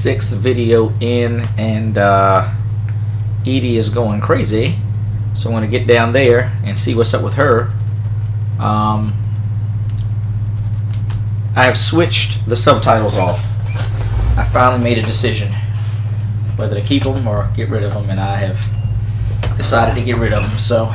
6th video in, and Edie is going crazy. So I'm going to get down there and see what's up with her. I have switched the subtitles off. I finally made a decision whether to keep them or get rid of them, and I have decided to get rid of them. So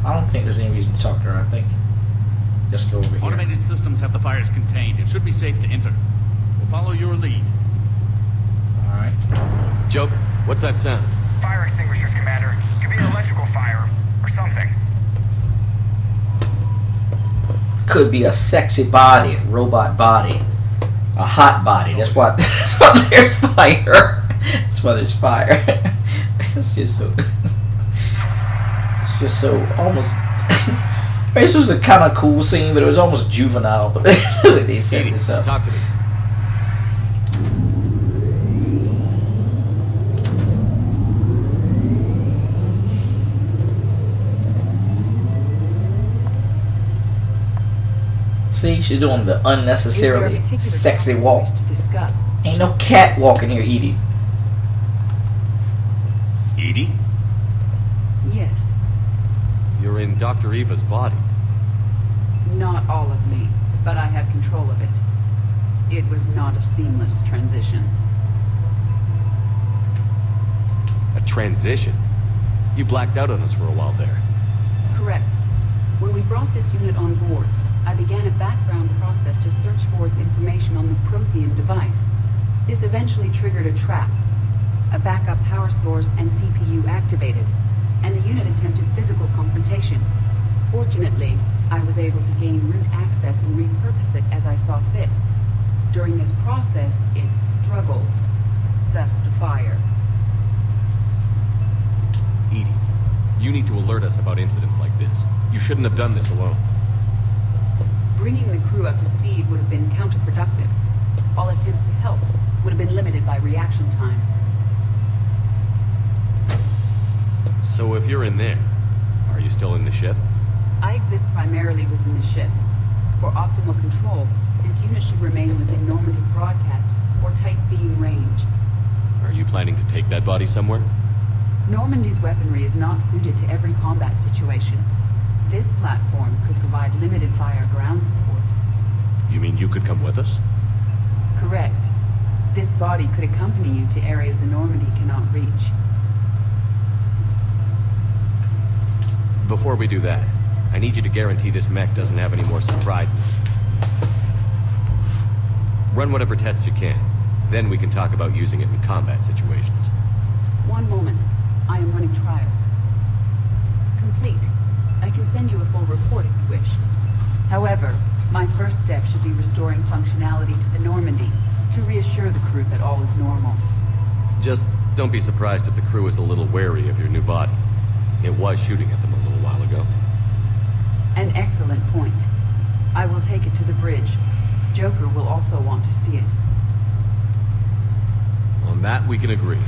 I don't think there's any reason to talk to her. I think just go over here. Automated systems have the fires contained. It should be safe to enter. We'll follow your lead. All right. Joker, what's that sound? Fire extinguishers, Commander. Could be an electrical fire or something. Could be a sexy body, robot body, a hot body. That's why. That's why there's fire. That's why there's fire. It's just so. It's just so almost. This was a kind of cool scene, but it was almost juvenile. They set Edie, this up. talk to me. See, she's doing the unnecessarily sexy walk. To discuss? Ain't no cat walking here, Edie. Edie? Yes. You're in Dr. Eva's body. Not all of me, but I have control of it. It was not a seamless transition. A transition? You blacked out on us for a while there. Correct. When we brought this unit on board, I began a background process to search for its information on the Prothean device. This eventually triggered a trap. A backup power source and CPU activated, and the unit attempted physical confrontation. Fortunately, I was able to gain root access and repurpose it as I saw fit. During this process, it struggled, thus the fire. Edie, you need to alert us about incidents like this. You shouldn't have done this alone. Bringing the crew up to speed would have been counterproductive. All attempts to help would have been limited by reaction time. So if you're in there, are you still in the ship? I exist primarily within the ship. For optimal control, this unit should remain within Normandy's broadcast or tight beam range. Are you planning to take that body somewhere? Normandy's weaponry is not suited to every combat situation. This platform could provide limited fire ground support. You mean you could come with us? Correct. This body could accompany you to areas the Normandy cannot reach. Before we do that, I need you to guarantee this mech doesn't have any more surprises. Run whatever tests you can. Then we can talk about using it in combat situations. One moment. I am running trials. Complete. I can send you a full report if you wish. However, my first step should be restoring functionality to the Normandy to reassure the crew that all is normal. Just don't be surprised if the crew is a little wary of your new body. It was shooting at them a little while ago. An excellent point. I will take it to the bridge. Joker will also want to see it. On that, we can agree.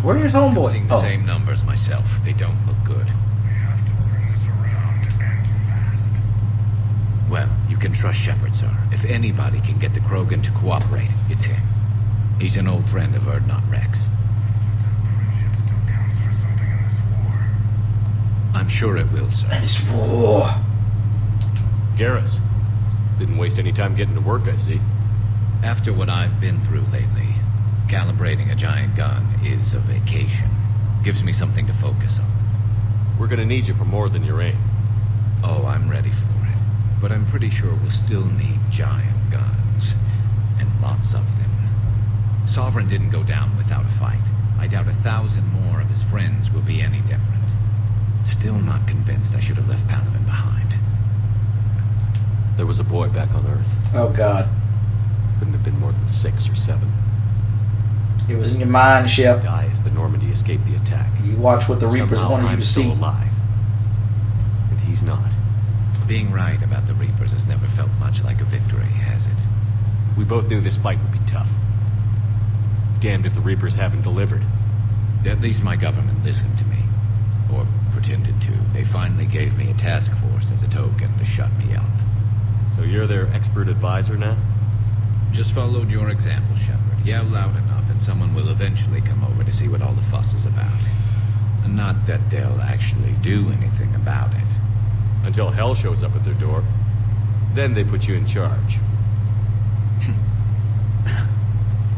Where's homeboy? Seeing the same numbers myself. They don't look good. We have to turn this around and fast. Well, you can trust Shepard, sir. If anybody can get the Krogan to cooperate, it's him. He's an old friend of Erdnot Rex. Friendship still counts for something in this war. I'm sure it will, sir. This war. Garrus, didn't waste any time getting to work, I see. After what I've been through lately, calibrating a giant gun is a vacation. Gives me something to focus on. We're gonna need you for more than your aim. Oh, I'm ready for it. But I'm pretty sure we'll still need giant guns. And lots of them. Sovereign didn't go down without a fight. I doubt 1,000 more of his friends will be any different. Still not convinced I should have left Palaven behind. There was a boy back on Earth. Oh God. Couldn't have been more than 6 or 7. It was in your mind, Shep. Die as the Normandy escaped the attack. You watch what the Reapers Somehow wanted you I'm to still see. alive. And he's not. Being right about the Reapers has never felt much like a victory, has it? We both knew this fight would be tough. Damned if the Reapers haven't delivered. At least my government listened to me. Or pretended to. They finally gave me a task force as a token to shut me up. So you're their expert advisor now? Just followed your example, Shepard. Yell loud enough and someone will eventually come over to see what all the fuss is about. Not that they'll actually do anything about it. Until hell shows up at their door. Then they put you in charge.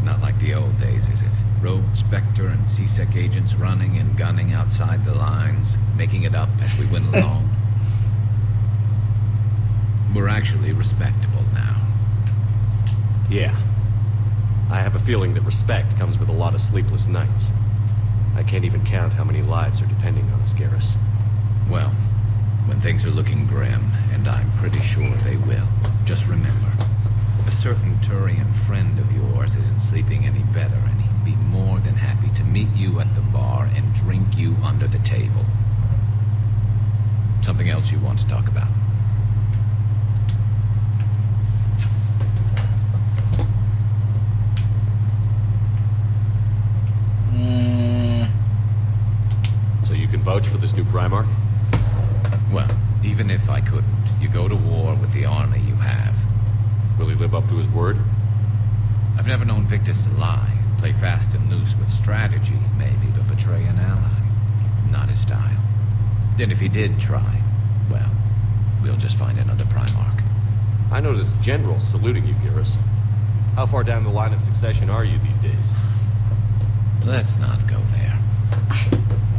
Not like the old days, is it? Rogue Spectre and C-Sec agents running and gunning outside the lines, making it up as we went along. We're actually respectable now. Yeah. I have a feeling that respect comes with a lot of sleepless nights. I can't even count how many lives are depending on us, Garrus. Well, when things are looking grim, and I'm pretty sure they will, just remember, a certain Turian friend of yours isn't sleeping any better, and he'd be more than happy to meet you at the bar and drink you under the table. Something else you want to talk about? So you can vouch for this new Primarch? Well, even if I couldn't, you go to war with the army you have. Will he live up to his word? I've never known Victus to lie. Play fast and loose with strategy, maybe, but betray an ally. Not his style. Then if he did try, well, we'll just find another Primarch. I noticed generals saluting you, Garrus. How far down the line of succession are you these days? Let's not go there.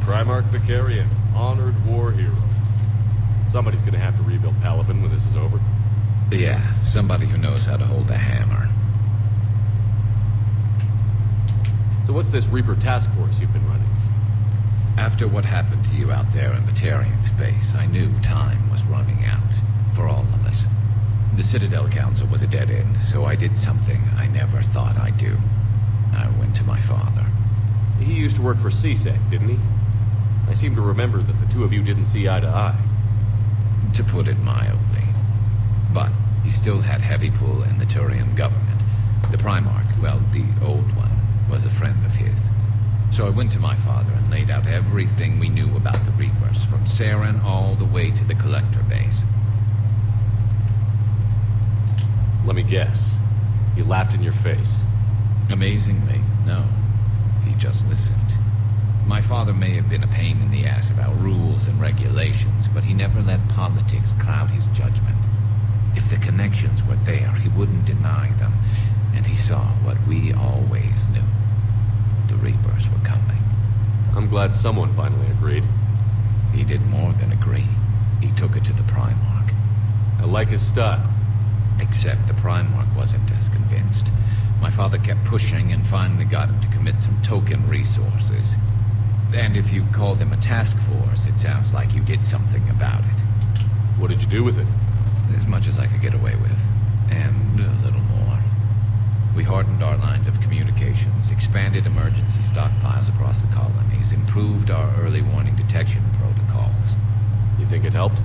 Primarch Vicarian, honored war hero. Somebody's gonna have to rebuild Palaven when this is over. Yeah, somebody who knows how to hold a hammer. So what's this Reaper task force you've been running? After what happened to you out there in Batarian space, I knew time was running out. For all of us. The Citadel Council was a dead end, so I did something I never thought I'd do. I went to my father. He used to work for CISEC, didn't he? I seem to remember that the two of you didn't see eye to eye. To put it mildly. But he still had heavy pull in the Turian government. The Primarch, well, the old one, was a friend of his. So I went to my father and laid out everything we knew about the Reapers, from Saren all the way to the Collector base. Let me guess. He laughed in your face. Amazingly, no. He just listened. My father may have been a pain in the ass about rules and regulations, but he never let politics cloud his judgment. If the connections were there, he wouldn't deny them, and he saw what we always knew. The Reapers were coming. I'm glad someone finally agreed. He did more than agree. He took it to the Primarch. I like his style. Except the Primarch wasn't as convinced. My father kept pushing and finally got him to commit some token resources. And if you call them a task force, it sounds like you did something about it. What did you do with it? As much as I could get away with. And a little more. We hardened our lines of communications, expanded emergency stockpiles across the colonies, improved our early warning detection protocols. You think it helped?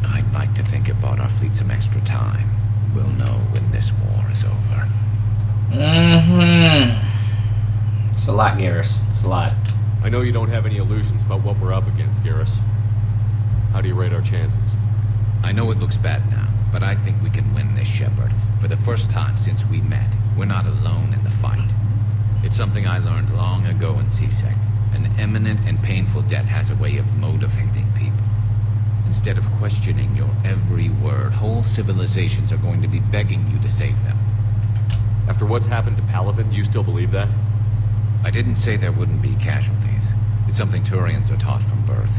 I'd like to think it bought our fleet some extra time. We'll know when this war is over. It's a lot, Garrus. It's a lot. I know you don't have any illusions about what we're up against, Garrus. How do you rate our chances? I know it looks bad now, but I think we can win this, Shepard. For the first time since we met, we're not alone in the fight. It's something I learned long ago in CISEC. An imminent and painful death has a way of motivating people. Instead of questioning your every word, whole civilizations are going to be begging you to save them. After what's happened to Palaven, you still believe that? I didn't say there wouldn't be casualties. It's something Turians are taught from birth.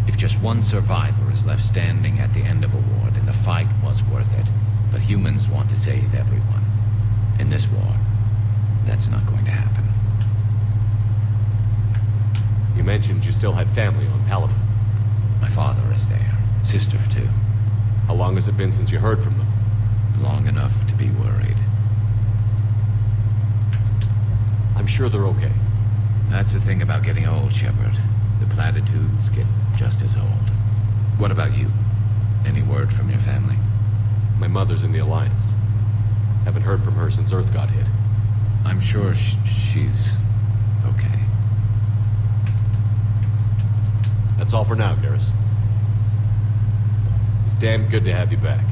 If just one survivor is left standing at the end of a war, then the fight was worth it. But humans want to save everyone. In this war, that's not going to happen. You mentioned you still had family on Palaven. My father is there. Sister, too. How long has it been since you heard from them? Long enough to be worried. I'm sure they're okay. That's the thing about getting old, Shepard. The platitudes get just as old. What about you? Any word from your family? My mother's in the Alliance. Haven't heard from her since Earth got hit. I'm sure she's okay. That's all for now, Garrus. It's damn good to have you back.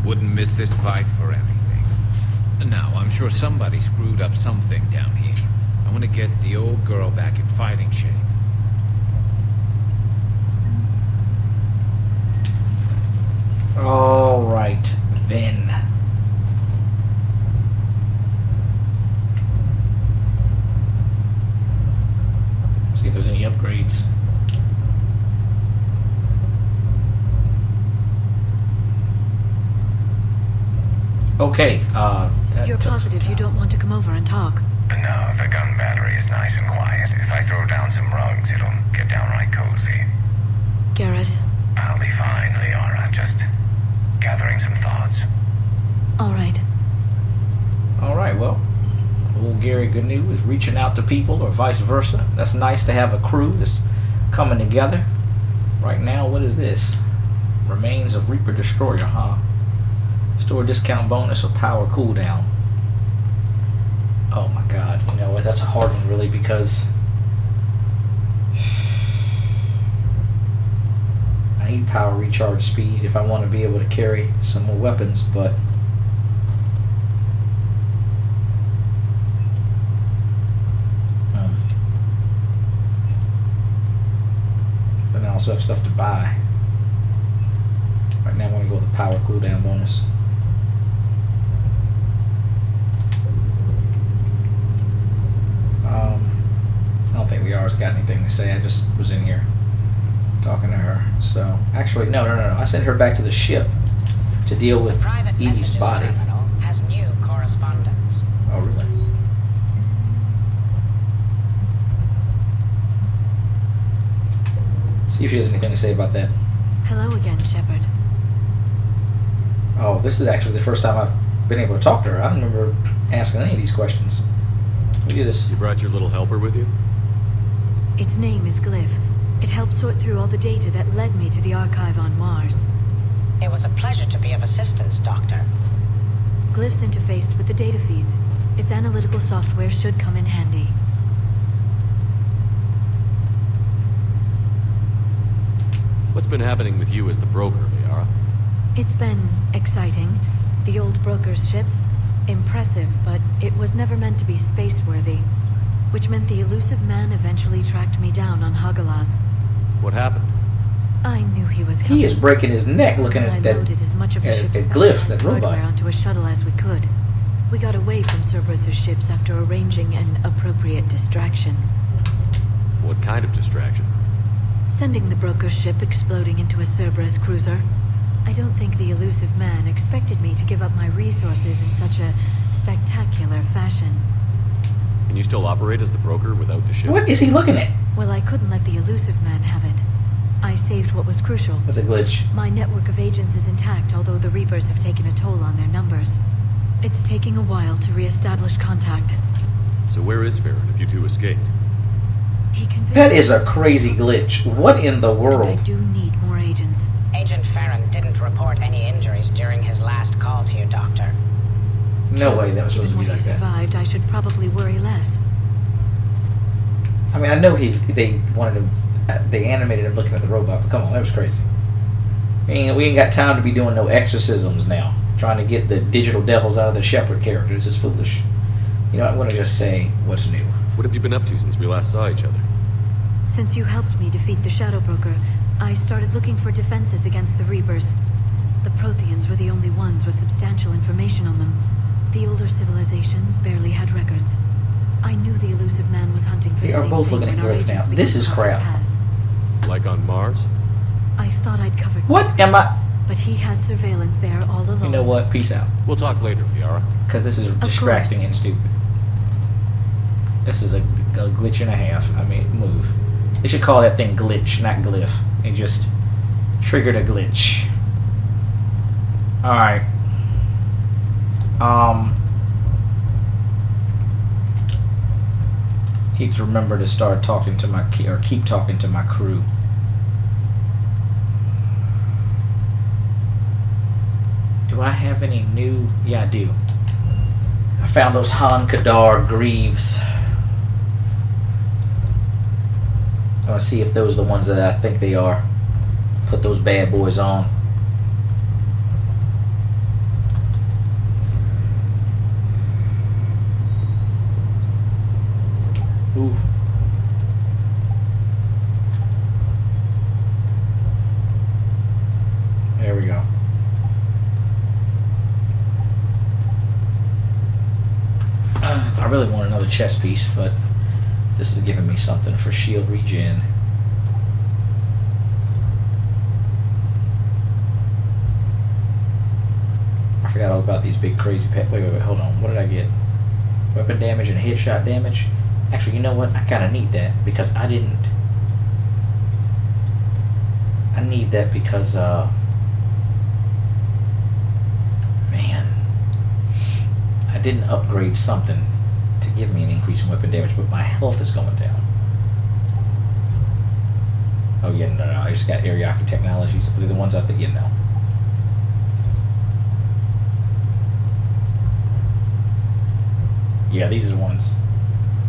Wouldn't miss this fight for anything. Now, I'm sure somebody screwed up something down here. I want to get the old girl back in fighting shape. All right, then. See if there's any upgrades. Okay, You're positive you don't want to come over and talk? No, the gun battery is nice and quiet. If I throw down some rugs, it'll get downright cozy. Garrus? I'll be fine, Liara. Just gathering some thoughts. All right. all right, well, old Gary Gnu is reaching out to people or vice versa. That's nice to have a crew that's coming together. Right now, what is this? Remains of Reaper Destroyer, huh? Store discount bonus or power cooldown. Oh my god, you know what, that's a hard one really, because I need power recharge speed if I want to be able to carry some more weapons, but then I also have stuff to buy. Right now I'm going to go with the power cooldown bonus. I don't think Liara's got anything to say. I just was in here talking to her. So, actually, no. I sent her back to the ship to deal with Private Edie's messages body. terminal has new correspondence. Oh, really? See if she has anything to say about that. Hello again, Shepard. Oh, this is actually the first time I've been able to talk to her. I don't remember asking any of these questions. Let me do this. You brought your little helper with you? Its name is Glyph. It helped sort through all the data that led me to the archive on Mars. It was a pleasure to be of assistance, Doctor. Glyph's interfaced with the data feeds. Its analytical software should come in handy. What's been happening with you as the broker, Liara? It's been exciting. The old broker's ship, impressive, but it was never meant to be space-worthy. Which meant the elusive man eventually tracked me down on Hagalaz. What happened? I knew he was coming. He is breaking his neck looking I at that, loaded as much of the ship's at Glyph, that specialized hardware robot. onto a shuttle as we could. We got away from Cerberus's ships after arranging an appropriate distraction. What kind of distraction? Sending the broker's ship exploding into a Cerberus cruiser. I don't think the elusive man expected me to give up my resources in such a spectacular fashion. Can you still operate as the broker without the ship? What is he looking at? Well, I couldn't let the elusive man have it. I saved what was crucial. That's a glitch. My network of agents is intact, although the Reapers have taken a toll on their numbers. It's taking a while to re-establish contact. So where is Farron if you two escaped? He convinced That is a crazy glitch. What in the and I world? do need more agents. Agent Farron didn't report any injuries during his last call to you, Doctor. No way that was supposed to Even be when he like that. survived, I should probably worry less. I mean, I know they wanted him, they animated him looking at the robot, but come on, that was crazy. We ain't got time to be doing no exorcisms now. Trying to get the digital devils out of the Shepherd character. This is foolish. You know, I'm going to just say what's new. What have you been up to since we last saw each other? Since you helped me defeat the Shadow Broker, I started looking for defenses against the Reapers. The Protheans were the only ones with substantial information on them. The older civilizations barely had records. I knew the elusive man was hunting for They the are same both thing looking at when our Glyph now. agents This began is crossing crap. paths. Like on Mars? I thought I'd covered. What am I? But he had surveillance there all along. You know what? Peace out. We'll talk later, Liara. Because this is course. distracting and stupid. This is a glitch and a half. I mean, move. They should call that thing glitch, not glyph. They just triggered a glitch. Alright. Need to remember to start talking to my keep talking to my crew. Do I have any new? Yeah, I do. I found those Han-Kadar Greaves. I want to see if those are the ones that I think they are. Put those bad boys on. Ooh. There we go. I really want another chest piece, but this is giving me something for shield regen. I forgot all about these big crazy pet. Wait, hold on. What did I get? Weapon damage and headshot damage. Actually, you know what? I kind of need that because I didn't. I need that because, man, I didn't upgrade something to give me an increase in weapon damage, but my health is going down. Oh yeah, no, I just got Ariake technologies. They're the ones I think you know. Yeah, these are the ones.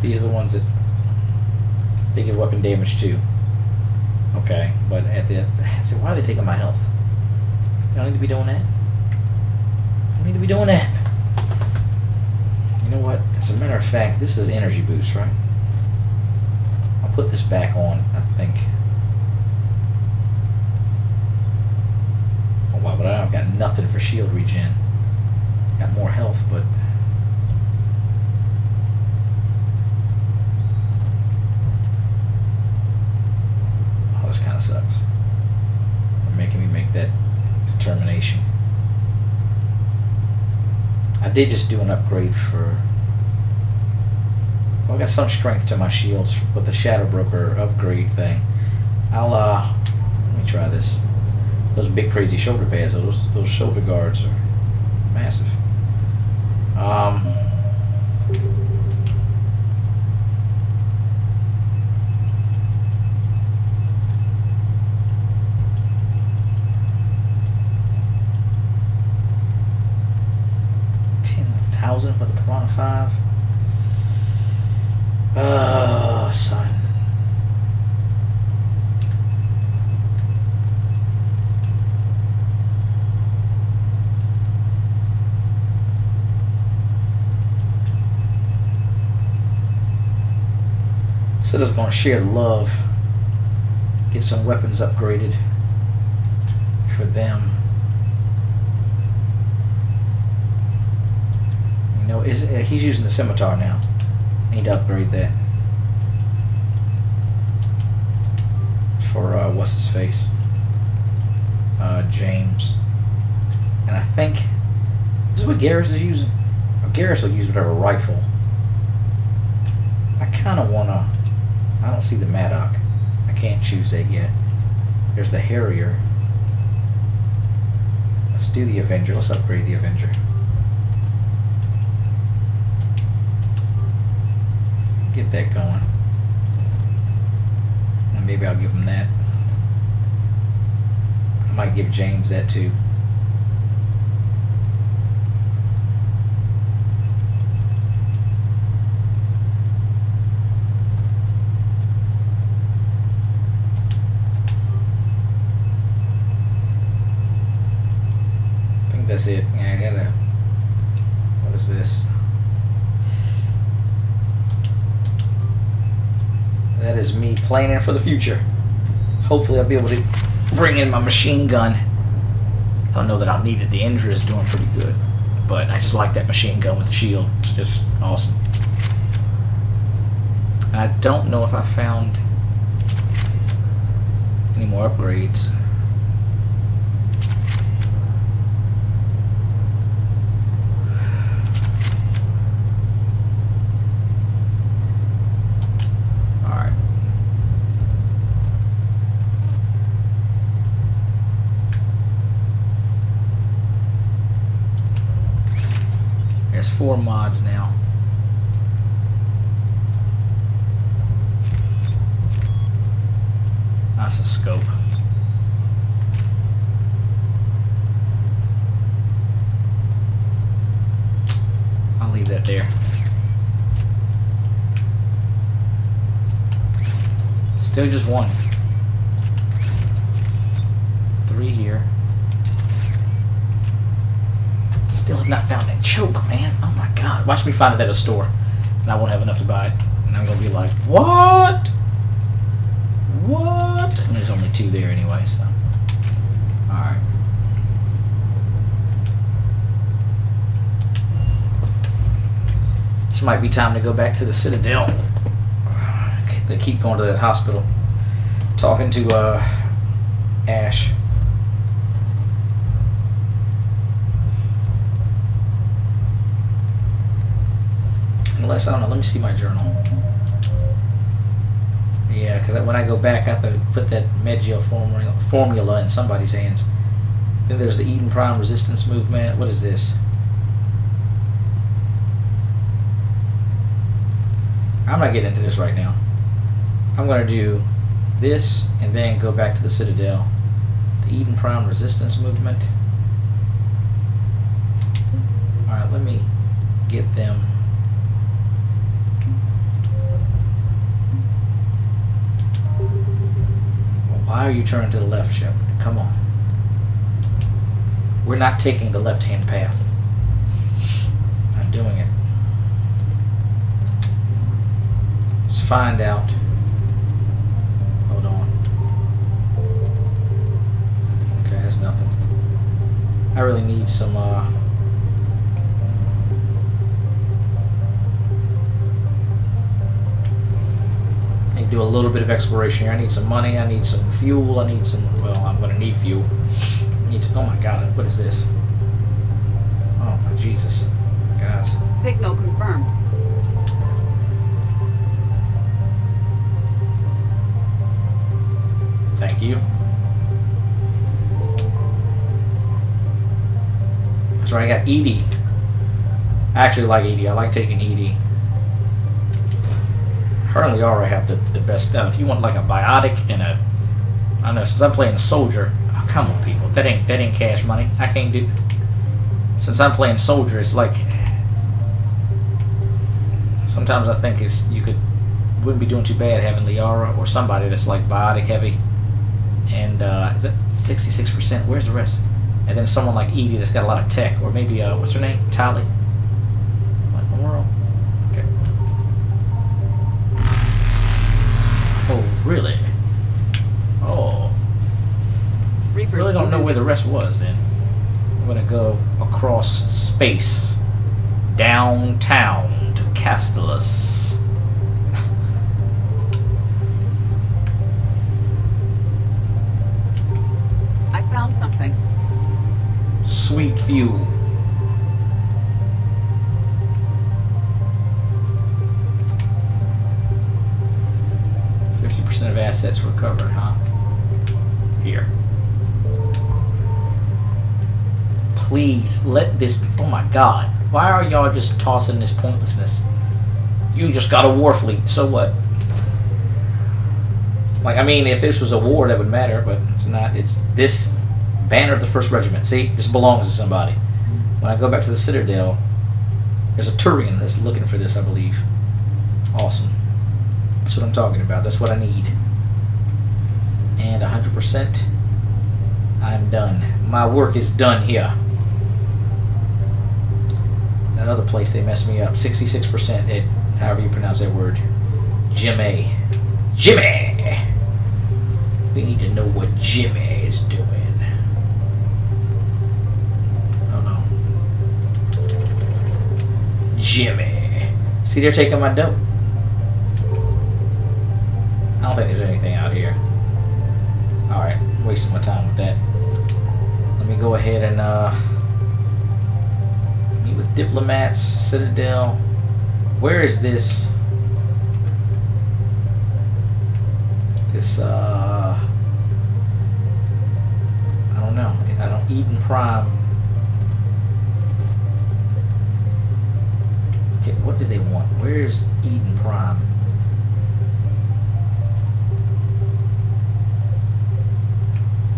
These are the ones that they give weapon damage to. Okay, but at the so why are they taking my health? They don't need to be doing that. They don't need to be doing that. You know what? As a matter of fact, this is energy boost, right? I'll put this back on, I think. Oh wow, but I've got nothing for shield regen. Got more health, but this kind of sucks. They're making me make that determination. I did just do an upgrade for. Well, I got some strength to my shields with the Shadow Broker upgrade thing. I'll let me try this. Those big crazy shoulder pads, those shoulder guards are massive. For the Piranha 5. Oh, son. So just gonna share the love. Get some weapons upgraded for them. No, he's using the scimitar now. I need to upgrade that for what's his face, James. And I think this is what Garrus is using. Garrus will use whatever rifle. I kind of wanna. I don't see the Maddock. I can't choose that yet. There's the Harrier. Let's do the Avenger. Let's upgrade the Avenger. Get that going. And maybe I'll give him that. I might give James that too. I think that's it. Yeah, I gotta. What is this? That is me planning for the future. Hopefully I'll be able to bring in my machine gun. I don't know that I'll need it. The Indra is doing pretty good. But I just like that machine gun with the shield. It's just awesome. I don't know if I found any more upgrades. Alright. There's 4 mods now. That's a scope. I'll leave that there. Still just 1. 3 here. Still have not found that choke, man. Oh my god. Watch me find it at a store. And I won't have enough to buy it. And I'm gonna be like, what? What? And there's only 2 there anyway, so. Alright. This might be time to go back to the Citadel. They keep going to that hospital. Talking to Ash. Unless, I don't know, let me see my journal. Yeah, because when I go back, I have to put that Medgel formula in somebody's hands. Then there's the Eden Prime Resistance Movement. What is this? I'm not getting into this right now. I'm going to do this and then go back to the Citadel. The Eden Prime Resistance Movement. Alright, let me get them. Why are you turning to the left, Shepard? Come on. We're not taking the left-hand path. I'm doing it. Let's find out. Hold on. Okay, that's nothing. I really need some, I need to do a little bit of exploration here. I need some money, I need some fuel, I need some, well, I'm going to need fuel. I need to, oh my god, what is this? Oh my Jesus. Guys. Signal confirmed. Thank you. That's right, I got EDI. I actually like EDI. I like taking EDI. Her and Liara have the best stuff. If you want like a biotic and a, I don't know, since I'm playing a soldier, oh, come on people, that ain't cash money. I can't do. Since I'm playing soldier, it's like sometimes I think wouldn't be doing too bad having Liara or somebody that's like biotic heavy. And is that 66%? Where's the rest? And then someone like EDI that's got a lot of tech, or maybe what's her name? Tali. What in the world? Okay. Oh, really? Oh. Reaper's Really don't know where the rest was then. I'm gonna go across space, downtown to Castellus. I found something. Sweet fuel. % of assets recovered, huh? Here. Please let this be. Oh my god. Why are y'all just tossing this pointlessness? You just got a war fleet, so what? Like, I mean, if this was a war, that would matter, but it's not. It's this banner of the 1st Regiment. See, this belongs to somebody. When I go back to the Citadel, there's a Turian that's looking for this, I believe. Awesome. That's what I'm talking about. That's what I need. And 100%, I'm done. My work is done here. That other place, they messed me up. 66%, however you pronounce that word. Jimmy. We need to Jimmy is doing. Oh no. Jimmy. See, they're taking my dope. I don't think there's anything out here. Alright, wasting my time with that. Let me go ahead and meet with diplomats, Citadel. Where is this? I don't know. I don't Eden Prime. Okay, what do they want? Where's Eden Prime?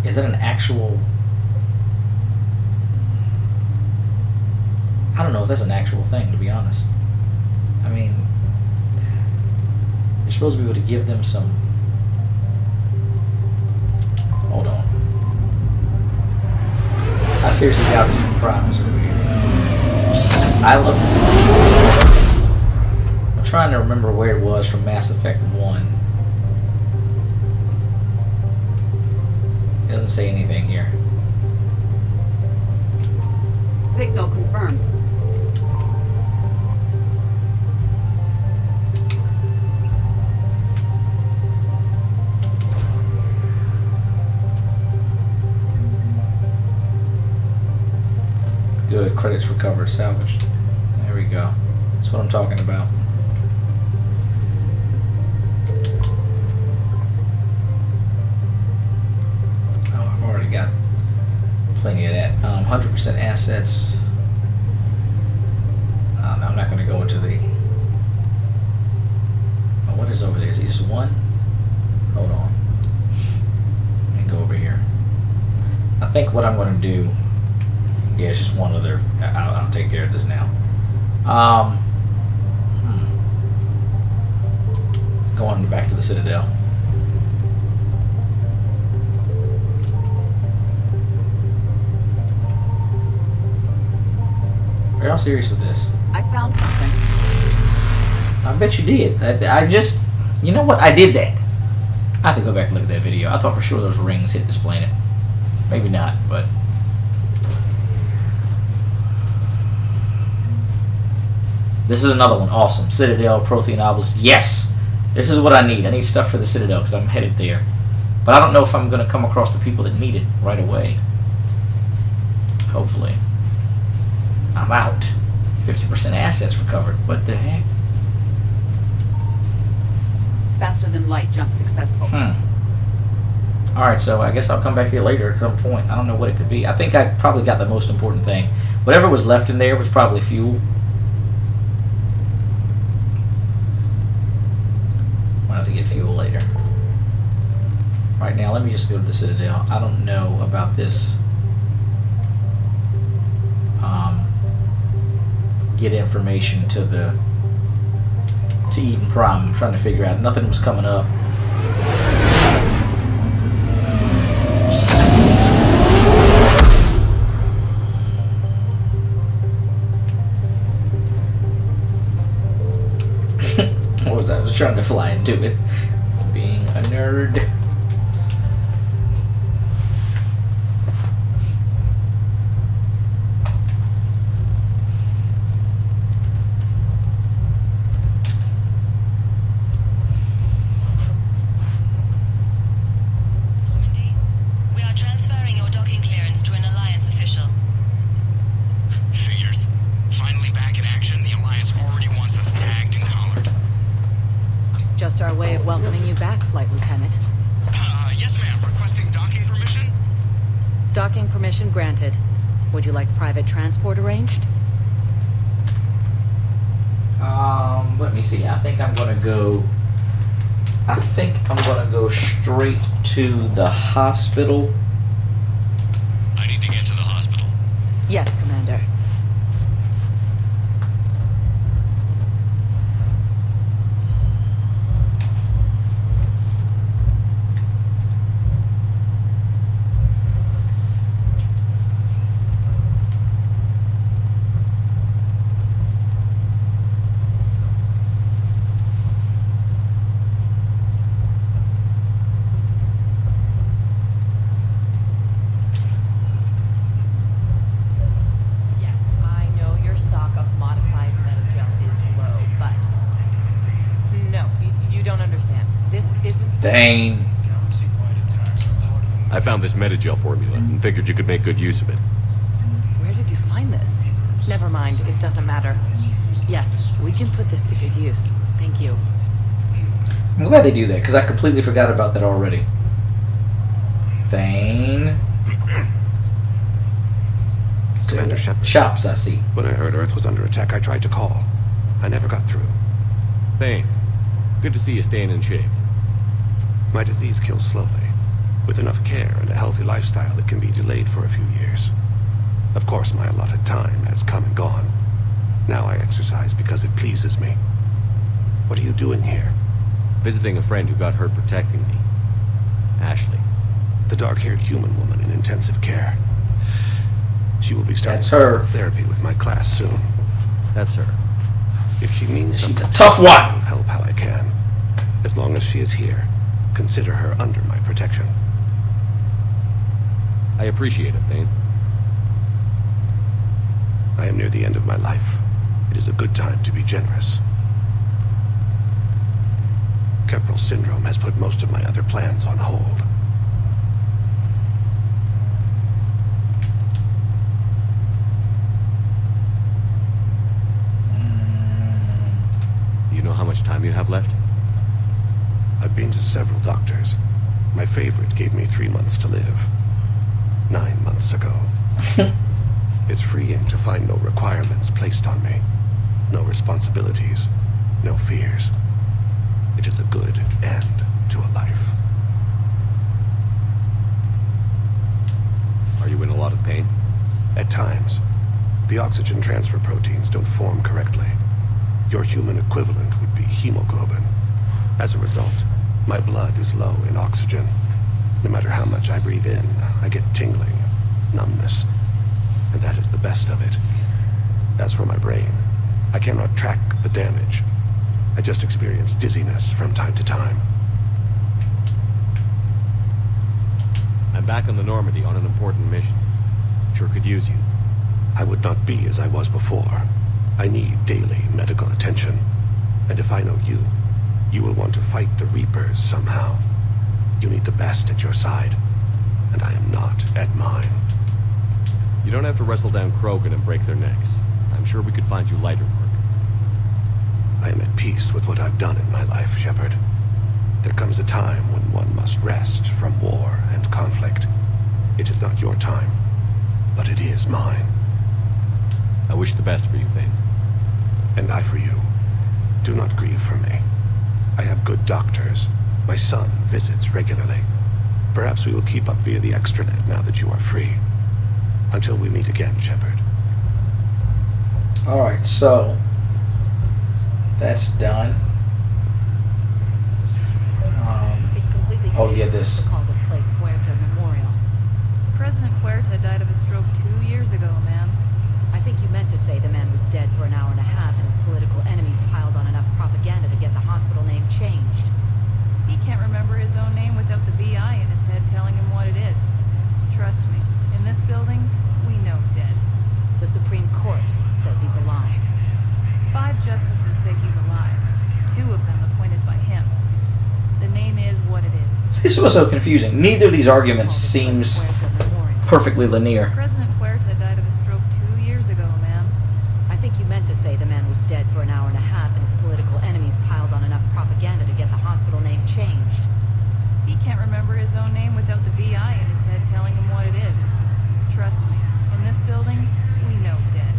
Is that an actual... I don't know if that's an actual thing, to be honest. I mean, you're supposed to be able to give them some... Hold on. I seriously doubt Eden Prime is over here. I love... I'm trying to remember where it was from Mass Effect 1. It doesn't say anything here. Signal confirmed. Good. Credits recovered. Salvaged. There we go. That's what I'm talking about. Oh, I've already got plenty of that. 100% assets. No, I'm not going to go into the... Oh, what is over there? Is it just one? Hold on. Let me go over here. I think what I'm going to do... Yeah, it's just one other. I'll take care of this now. Going back to the Citadel. Are y'all serious with this? I found something. I bet you did. I just... You know what? I did that. I have to go back and look at that video. I thought for sure those rings hit this planet. Maybe not, but... This is another one. Awesome. Citadel, Prothean Obelisk. Yes! This is what I need. I need stuff for the Citadel because I'm headed there. But I don't know if I'm going to come across the people that need it right away. Hopefully. I'm out. 50% assets recovered. What the heck? Faster than light jump successful. Alright, so I guess I'll come back here later at some point. I don't know what it could be. I think I probably got the most important thing. Whatever was left in there was probably fuel. I'll have to get fuel later. Right now, let me just go to the Citadel. I don't know about this. Get information to Eden Prime. I'm trying to figure out. Nothing was coming up. What was that? I was trying to fly into it. Being a nerd. Normandy, we are transferring your docking clearance to an Alliance official. Figures. Finally back in action, the Alliance already wants us tagged and collared. Just our way of welcoming you back, Flight Lieutenant. Yes ma'am, requesting docking permission? Docking permission granted. Would you like private transport arranged? Let me see. I think I'm gonna go straight to the hospital. I need to get to the hospital. Yes, Commander. Dang. I found this Metagel formula and figured you could make good use of it. Where did you find this? Never mind, it doesn't matter. Yes, we can put this to good use. Thank you. I'm glad they do that, because I completely forgot about that already. Thane. Commander Shepard. Shops, I see. When I heard Earth was under attack, I tried to call. I never got through. Thane, good to see you staying in shape. My disease kills slowly. With enough care and a healthy lifestyle, it can be delayed for a few years. Of course, my allotted time has come and gone. Now I exercise because it pleases me. What are you doing here? Visiting a friend who got hurt protecting me. Ashley. The dark-haired human woman in intensive care. She will be starting That's her. therapy with my class soon. That's her. If she means She's something, a tough one. I will help how I can. As long as she is here, consider her under my protection. I appreciate it, Thane. I am near the end of my life. It is a good time to be generous. Kepral syndrome has put most of my other plans on hold. You know how much time you have left? I've been to several doctors. My favorite gave me 3 months to live. 9 months ago. It's freeing to find no requirements placed on me. No responsibilities. No fears. It is a good end to a life. Are you in a lot of pain? At times. The oxygen transfer proteins don't form correctly. Your human equivalent would be hemoglobin. As a result, my blood is low in oxygen. No matter how much I breathe in, I get tingling, numbness, and that is the best of it. As for my brain, I cannot track the damage. I just experience dizziness from time to time. I'm back on the Normandy on an important mission. Sure could use you. I would not be as I was before. I need daily medical attention. And if I know you, you will want to fight the Reapers somehow. You need the best at your side, and I am not at mine. You don't have to wrestle down Krogan and break their necks. I'm sure we could find you lighter work. I am at peace with what I've done in my life, Shepard. There comes a time when one must rest from war and conflict. It is not your time, but it is mine. I wish the best for you, Thane. And I for you. Do not grieve for me. I have good doctors. My son visits regularly. Perhaps we will keep up via the extranet now that you are free. Until we meet again, Shepard. Alright, so that's done. Oh yeah, this. Call this place Huerta Memorial. President Huerta died of a stroke 2 years ago, ma'am. I think you meant to say the man was dead for an hour and a half and his political enemies piled on enough propaganda to get the hospital name changed. He can't remember his own name without the VI in his head telling him what it is. Trust me, in this building, we know dead. The Supreme Court says he's alive. 5 justices say he's alive. 2 of them appointed by him. The name is what it is. This was so confusing. Neither of these arguments seems perfectly linear. President Huerta died of a stroke 2 years ago, ma'am. I think you meant to say the man was dead for an hour and a half and his political enemies piled on enough propaganda to get the hospital name changed. He can't remember his own name without the VI in his head telling him what it is. Trust me, in this building, we know dead.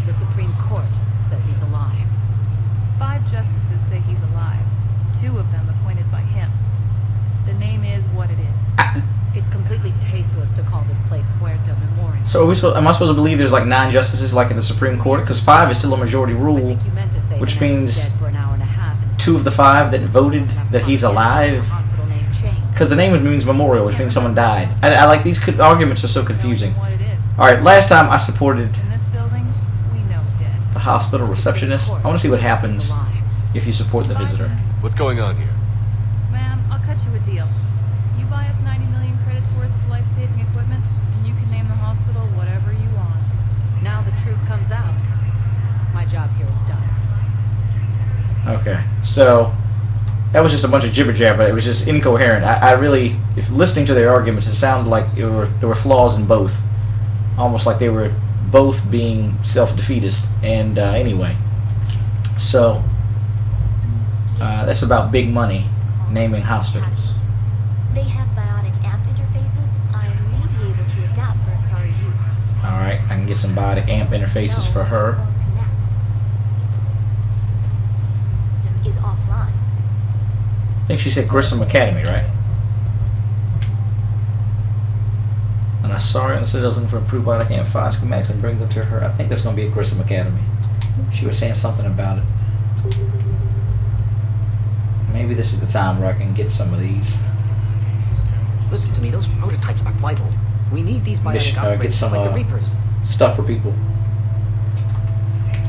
The Supreme Court says he's alive. 5 justices say he's alive. 2 of them appointed by him. The name is what it is. It's completely tasteless to call this place Huerta Memorial. So am I supposed to believe there's like 9 justices like in the Supreme Court? Because 5 is still a majority rule, which means 2 of the 5 that voted that he's alive. Because the name means memorial, which means someone died. I like these arguments are so confusing. All right, last time I supported the hospital receptionist. I want to see what happens if you support the visitor. What's going on here? Ma'am, I'll cut you a deal. You buy us 90 million credits worth of life-saving equipment, and you can name the hospital whatever you want. Now the truth comes out. My job here is done. Okay, so That was just a bunch of jibber jabber. It was just incoherent. I really, if listening to their arguments, it sounded like there were flaws in both, almost like they were both being self-defeatist. And anyway, so that's about big money, naming hospitals. They have biotic amp interfaces. I may be able to adapt for SR use. All right, I can get some biotic amp interfaces for her. System is offline. I think she said Grissom Academy, right? And I saw her and said I was looking for approved biotic amp file schematics and bring them to her. I think that's going to be at Grissom Academy. She was saying something about it. Maybe this is the time where I can get some of these. Listen to me, those prototypes are vital. We need these biotic Get upgrades some like the Reapers. stuff for people.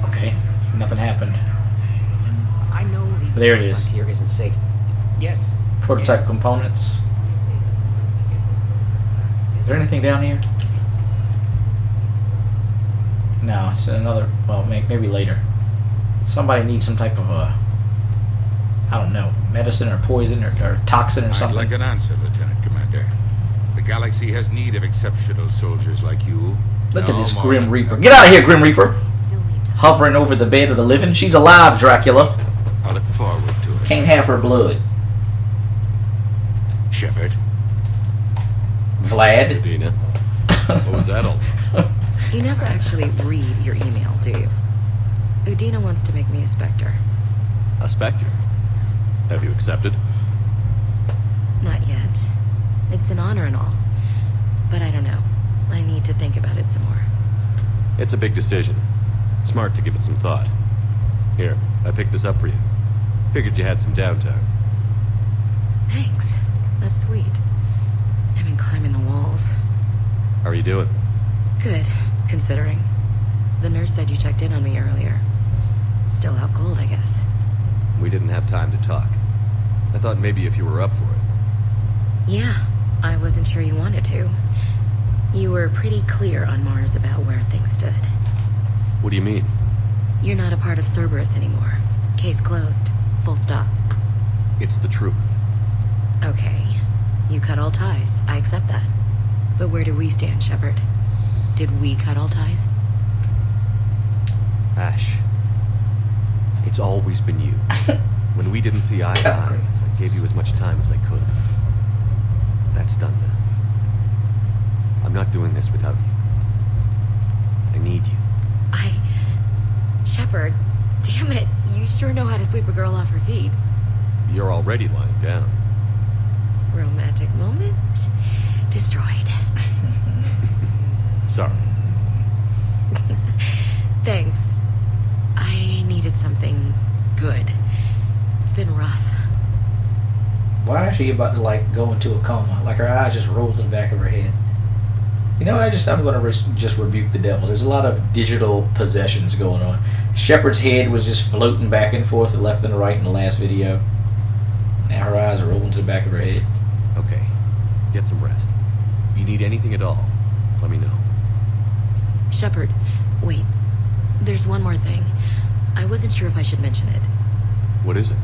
Okay, nothing happened. I know the There it is. frontier isn't safe. Yes. Prototype components. Is there anything down here? No, it's another. Well, maybe later. Somebody needs some type of I don't know, medicine or poison or toxin or something. I'd like an answer, Lieutenant Commander. The galaxy has need of exceptional soldiers like you. Look at No this more Grim than- Reaper. Get out of here, Grim Reaper! Hovering over the bed of the living. She's alive, Dracula. I look forward to it. Can't have her blood. Shepard. Vlad. Dina. What was that all? You never actually read your email, do you? Udina wants to make me a Spectre. A Spectre? Have you accepted? Not yet. It's an honor and all. But I don't know. I need to think about it some more. It's a big decision. Smart to give it some thought. Here, I picked this up for you. Figured you had some downtime. Thanks. That's sweet. I've been climbing the walls. How are you doing? Good, considering. The nurse said you checked in on me earlier. Still out cold, I guess. We didn't have time to talk. I thought maybe if you were up for it. Yeah, I wasn't sure you wanted to. You were pretty clear on Mars about where things stood. What do you mean? You're not a part of Cerberus anymore. Case closed. Full stop. It's the truth. Okay. You cut all ties. I accept that. But where do we stand, Shepard? Did we cut all ties? Ash. It's always been you. When we didn't see eye to eye, I gave you as much time as I could. That's done now. I'm not doing this without you. I need you. Shepard, damn it. You sure know how to sweep a girl off her feet. You're already lying down. Romantic moment destroyed. Sorry. Thanks. I needed something good. It's been rough. Why is she about to like go into a coma? Like her eyes just rolled to the back of her head. You know what? I'm going to just rebuke the devil. There's a lot of digital possessions going on. Shepard's head was just floating back and forth to the left and the right in the last video. Now her eyes are rolling to the back of her head. Okay. Get some rest. If you need anything at all, let me know. Shepard, wait. There's one more thing. I wasn't sure if I should mention it. What is it?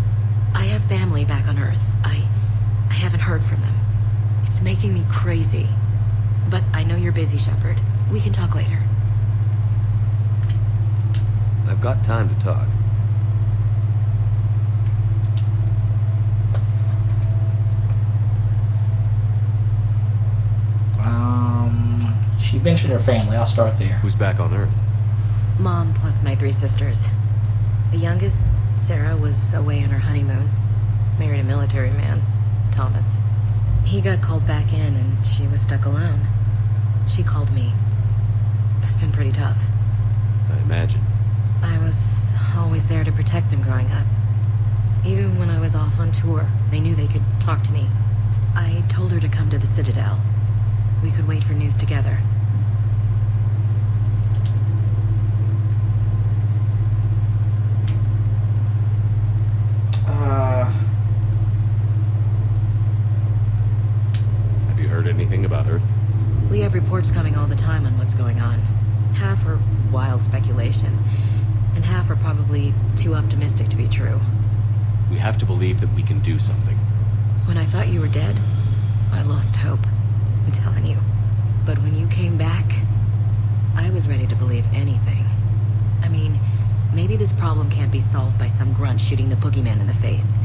I have family back on Earth. I haven't heard from them. It's making me crazy. But I know you're busy, Shepard. We can talk later. I've got time to talk. She mentioned her family. I'll start there. Who's back on Earth? Mom plus my 3 sisters. The youngest, Sarah, was away on her honeymoon. Married a military man, Thomas. He got called back in and she was stuck alone. She called me. It's been pretty tough. I imagine. I was always there to protect them growing up. Even when I was off on tour, they knew they could talk to me. I told her to come to the Citadel. We could wait for news together. Have you heard anything about Earth? We have reports coming all the time on what's going on. Half are wild speculation, and half are probably too optimistic to be true. We have to believe that we can do something. When I thought you were dead, I lost hope. I'm telling you. But when you came back, I was ready to believe anything. I mean, maybe this problem can't be solved by some grunt shooting the boogeyman in the face.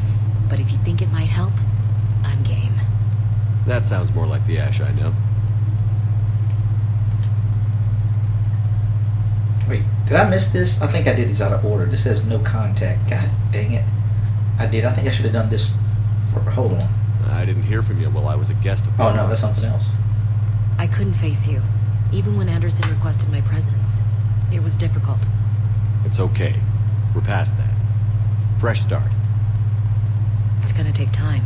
But if you think it might help, I'm game. That sounds more like the Ash I know. Wait, did I miss this? I think I did these out of order. This says no contact. God dang it. I did. I think I should have done this for... Hold on. I didn't hear from you while I was a guest. Oh, no, that's something else. I couldn't face you, even when Anderson requested my presence. It was difficult. It's okay. We're past that. Fresh start. It's gonna take time.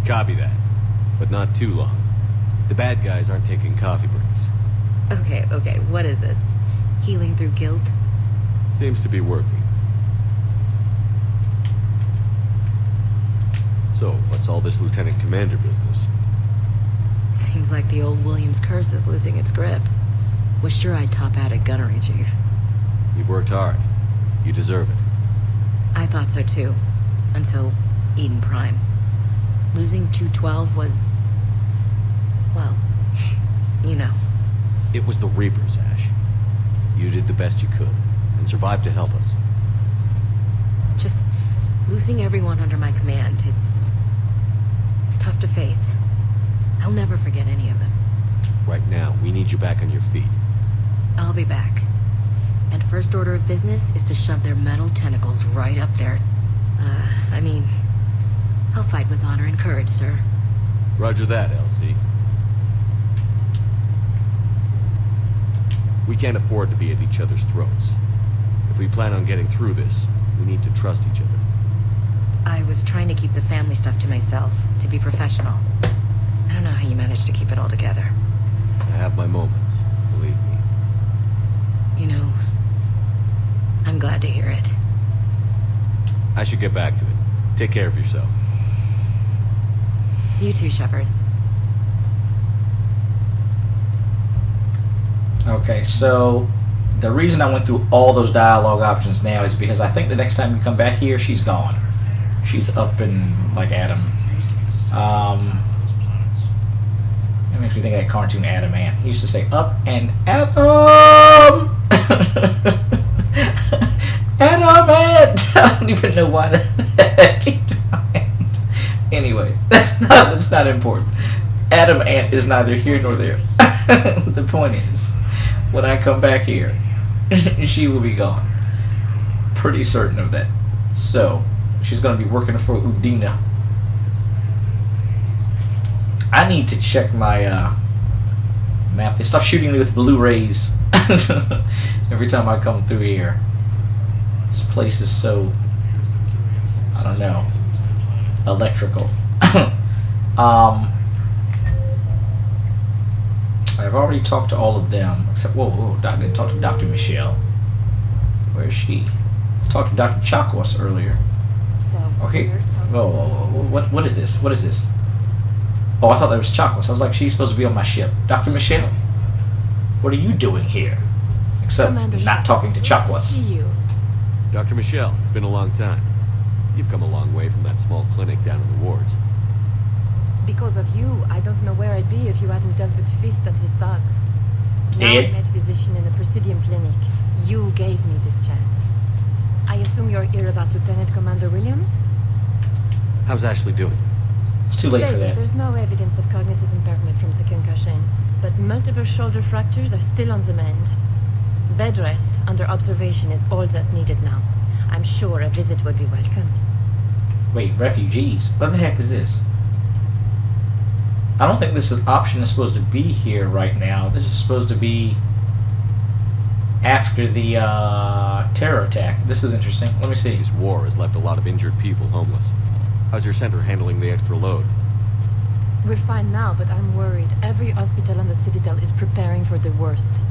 Copy that. But not too long. The bad guys aren't taking coffee breaks. Okay, what is this? Healing through guilt? Seems to be working. So, what's all this Lieutenant Commander business? Seems like the old Williams curse is losing its grip. Was sure I'd top out at gunnery, Chief. You've worked hard. You deserve it. I thought so too. Until Eden Prime. Losing 212 was... well, you know. It was the Reapers, Ash. You did the best you could, and survived to help us. Just losing everyone under my command, it's tough to face. I'll never forget any of them. Right now, we need you back on your feet. I'll be back. And first order of business is to shove their metal tentacles right up there. I mean, I'll fight with honor and courage, sir. Roger that, LC. We can't afford to be at each other's throats. If we plan on getting through this, we need to trust each other. I was trying to keep the family stuff to myself, to be professional. I don't know how you managed to keep it all together. I have my moments, believe me. You know, I'm glad to hear it. I should get back to it. Take care of yourself. You too, Shepard. Okay, so the reason I went through all those dialogue options now is because I think the next time you come back here, she's gone. She's up and like Adam. It makes me think of that cartoon Adam Ant. He used to say, "Up and Adam." Adam Ant. I don't even know why that came to mind. Anyway, that's not important. Adam Ant is neither here nor there. The point is, when I come back here, she will be gone. Pretty certain of that. So, she's going to be working for Udina. I need to check my map. They stop shooting me with Blu-rays every time I come through here. This place is so, I don't know, electrical. I've already talked to all of them, except, whoa, I didn't talk to Dr. Michelle. Where is she? I talked to Dr. Chakwas earlier. So, Okay. Whoa, what is this? What is this? Oh, I thought that was Chakwas. I was like, she's supposed to be on my ship. Dr. Michelle, what are you doing here? Except Commander not talking to Chakwas. See you. Dr. Michelle, it's been a long time. You've come a long way from that small clinic down in the wards. Because of you, I don't know where I'd be if you hadn't dealt with Fist and his dogs. Now Dead? I'm med physician in the Presidium Clinic. You gave me this chance. I assume you're here about Lieutenant Commander Williams? How's Ashley doing? It's too late for Stable. that. There's no evidence of cognitive impairment from the concussion, but multiple shoulder fractures are still on the mend. Bed rest under observation is all that's needed now. I'm sure a visit would be welcomed. Wait, refugees? What the heck is this? I don't think this option is supposed to be here right now. This is supposed to be after the terror attack. This is interesting. Let me see. This war has left a lot of injured people homeless. How's your center handling the extra load? We're fine now, but I'm worried. Every hospital on the Citadel is preparing for the worst.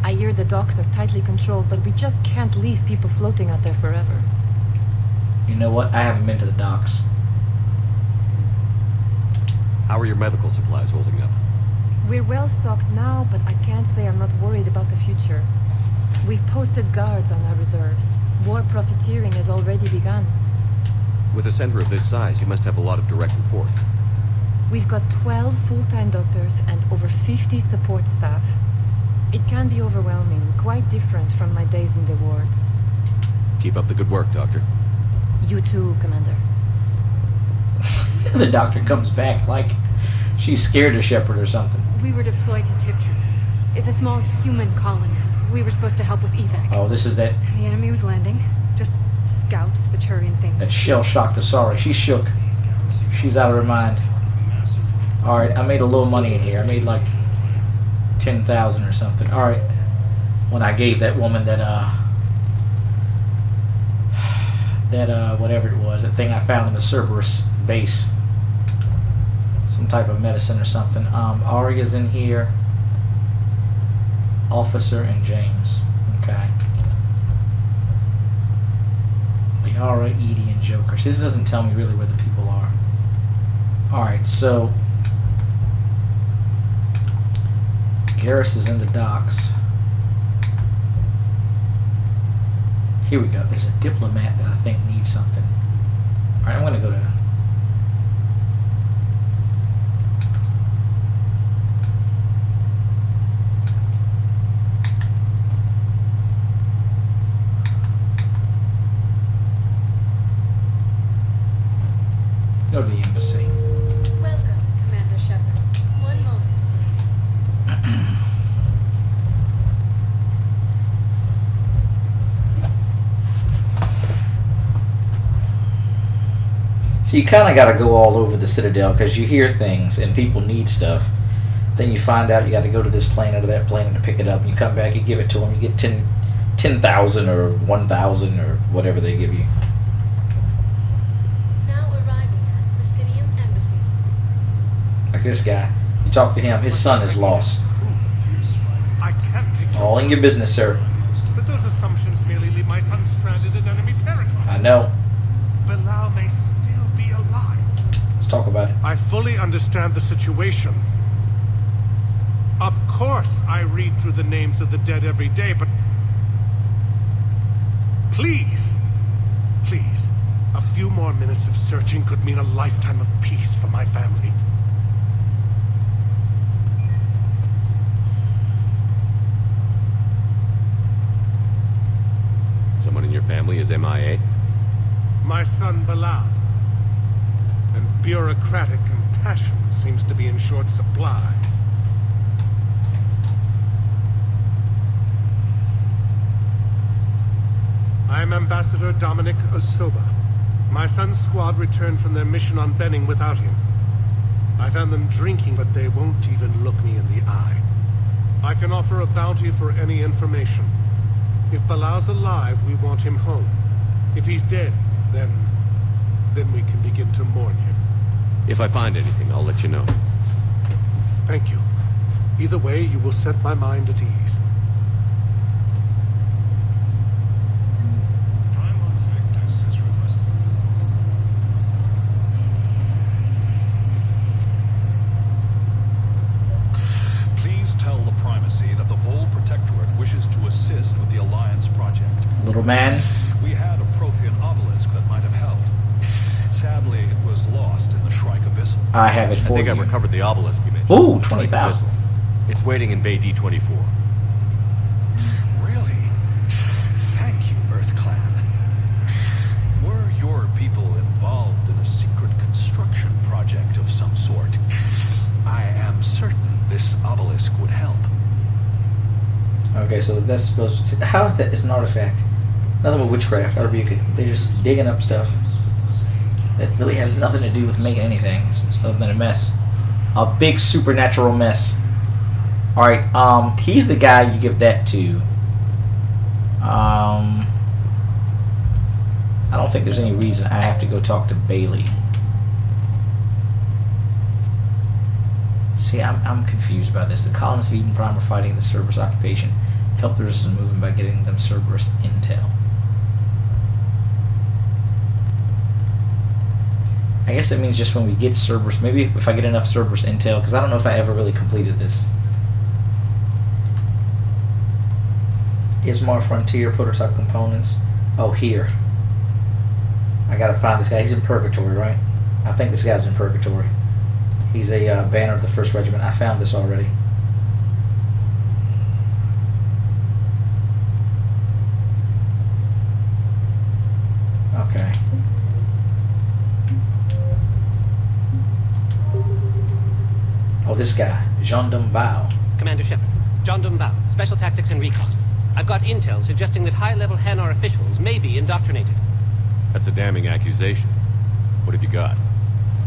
I hear the docks are tightly controlled, but we just can't leave people floating out there forever. You know what? I haven't been to the docks. How are your medical supplies holding up? We're well stocked now, but I can't say I'm not worried about the future. We've posted guards on our reserves. War profiteering has already begun. With a center of this size, you must have a lot of direct reports. We've got 12 full-time doctors and over 50 support staff. It can be overwhelming, quite different from my days in the wards. Keep up the good work, Doctor. You too, Commander. The doctor comes back like she's scared of Shepard or something. We were deployed to Tiptree. It's a small human colony. We were supposed to help with evac. Oh, this is that. The enemy was landing. Just scouts, the Turian things. That shell-shocked Asari. She's shook. She's out of her mind. Alright, I made a little money in here. I made like 10,000 or something. Alright. When I gave that woman that, whatever it was, that thing I found in the Cerberus base. Some type of medicine or something. Arya's in here. Officer and James. Okay. Liara, Edie, and Joker. See, this doesn't tell me really where the people are. Alright, so Garrus is in the docks. Here we go. There's a diplomat that I think needs something. Alright, I'm going to go to... Go to the embassy. Welcome, Commander Shepard. One moment. So you kind of got to go all over the Citadel because you hear things and people need stuff. Then you find out you got to go to this planet or that planet to pick it up. And you come back, you give it to them, you get 10,000 or 1,000 or whatever they give you. Like this guy. You talk to him, his son is lost. I can't take All in your business, sir. But those assumptions merely leave my son stranded in enemy territory. I know. Bilal may still be alive. Let's talk about it. I fully understand the situation. Of course, I read through the names of the dead every day, but... Please, a few more minutes of searching could mean a lifetime of peace for my family. Someone in your family is MIA? My son Bilal. And bureaucratic compassion seems to be in short supply. I am Ambassador Dominic Osoba. My son's squad returned from their mission on Benning without him. I found them drinking, but they won't even look me in the eye. I can offer a bounty for any information. If Bilal's alive, we want him home. If he's dead, then we can begin to mourn him. If I find anything, I'll let you know. Thank you. Either way, you will set my mind at ease. Little man. We had a Prothean obelisk that might have helped. Sadly, it was lost in the Shrike Abyssal. I have it for you. I think I recovered the obelisk you mentioned. Ooh, 20,000. It's waiting in Bay D-24. Really? Thank you, Earth Clan. Were your people involved in a secret construction project of some sort? I am certain this obelisk would help. Okay, so that's supposed to... How is that? It's an artifact. Nothing but witchcraft. I rebuke it. They're just digging up stuff. That really has nothing to do with making anything. It's other than a mess. A big supernatural mess. Alright, he's the guy you give that to. I don't think there's any reason I have to go talk to Bailey. See, I'm confused by this. The colonists of Eden Prime are fighting the Cerberus occupation. Help the resistance movement by getting them Cerberus intel. I guess that means just when we get Cerberus, maybe if I get enough Cerberus intel, because I don't know if I ever really completed this. Ismar Frontier prototype components. Oh, here. I gotta find this guy. He's in purgatory, right? I think this guy's in purgatory. He's a banner of the 1st Regiment. I found this already. Okay. Oh, this guy, Gendarme Bao. Commander Shepard, Gendarme Bao, Special Tactics and Recon. I've got intel suggesting that high-level HANAR officials may be indoctrinated. That's a damning accusation. What have you got?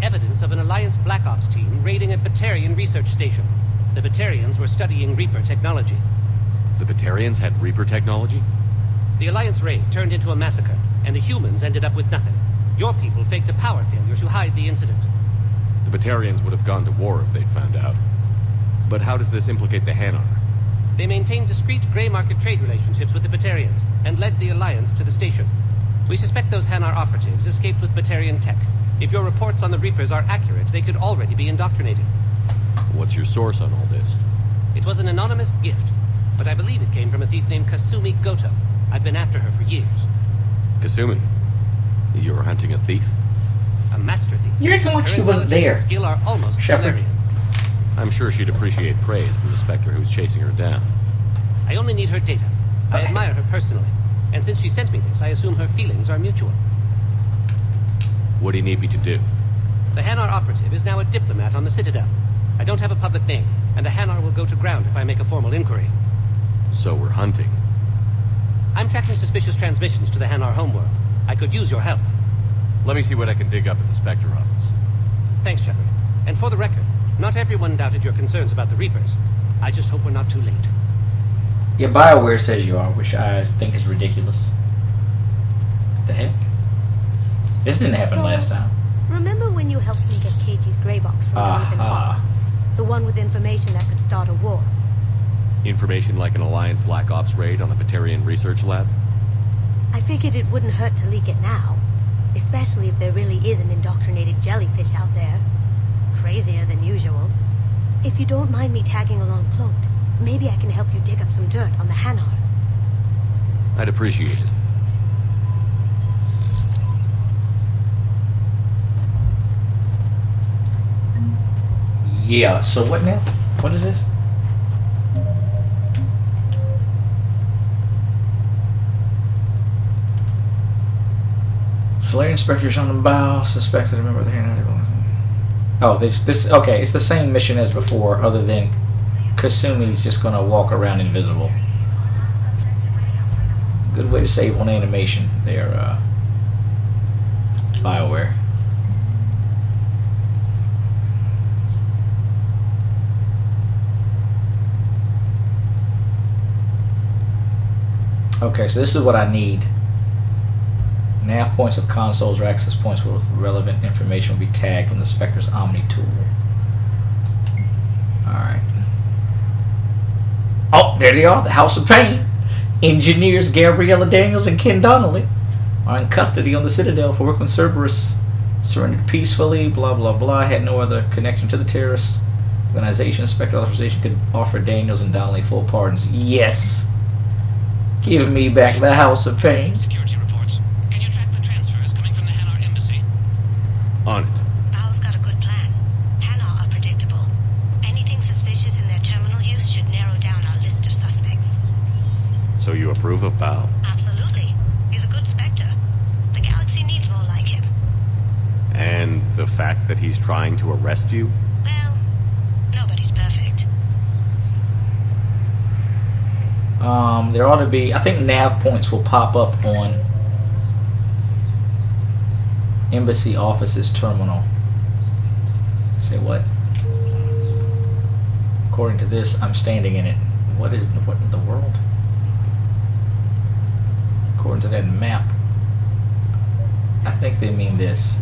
Evidence of an Alliance Black Ops team raiding a Batarian research station. The Batarians were studying Reaper technology. The Batarians had Reaper technology? The Alliance raid turned into a massacre, and the humans ended up with nothing. Your people faked a power failure to hide the incident. The Batarians would have gone to war if they'd found out. But how does this implicate the HANAR? They maintained discreet gray market trade relationships with the Batarians, and led the Alliance to the station. We suspect those HANAR operatives escaped with Batarian tech. If your reports on the Reapers are accurate, they could already be indoctrinated. What's your source on all this? It was an anonymous gift, but I believe it came from a thief named Kasumi Goto. I've been after her for years. Kasumi? You were hunting a thief? A master thief. You're acting like she wasn't there. Skill are almost Shepard. Valerian. I'm sure she'd appreciate praise from the Spectre who's chasing her down. I only need her data. I admire her personally, and since she sent me this, I assume her feelings are mutual. What do you need me to do? The HANAR operative is now a diplomat on the Citadel. I don't have a public name, and the HANAR will go to ground if I make a formal inquiry. So we're hunting. I'm tracking suspicious transmissions to the HANAR homeworld. I could use your help. Let me see what I can dig up at the Spectre office. Thanks, Shepard. And for the record, not everyone doubted your concerns about the Reapers. I just hope we're not too late. Yeah, BioWare says you are, which I think is ridiculous. What the heck? This didn't happen last time. Remember when you helped me get KG's grey box from Donovan Hall? The one with information that could start a war. Information like an Alliance Black Ops raid on a Batarian research lab? I figured it wouldn't hurt to leak it now. Especially if there really is an indoctrinated jellyfish out there. Crazier than usual. If you don't mind me tagging along cloaked, maybe I can help you dig up some dirt on the HANAR. I'd appreciate it. Yeah, so what now? What is this? Solarian inspectors on the bow suspects that a member of the HANAR. Oh, this okay. It's the same mission as before, other than Kasumi's just gonna walk around invisible. Good way to save on animation there, BioWare. Okay, so this is what I need. Nav points of consoles or access points with relevant information will be tagged on the Spectre's Omni tool. Alright. Oh, there they are, the House of Pain. Engineers Gabriella Daniels and Ken Donnelly are in custody on the Citadel for work on Cerberus. Surrendered peacefully, blah blah blah. Had no other connection to the terrorist organization. Spectre authorization could offer Daniels and Donnelly full pardons. Yes! Give me back the House of Pain. Security reports. Can you track the transfers coming from the HANAR embassy? On it. Bao's got a good plan. HANAR are predictable. Anything suspicious in their terminal use should narrow down our list of suspects. So you approve of Bao? Absolutely. He's a good Spectre. The galaxy needs more like him. And the fact that he's trying to arrest you? Well, nobody's perfect. There ought to be, I think nav points will pop up on Embassy Office's terminal. Say what? According to this, I'm standing in it. What in the world? According to that map, I think they mean this.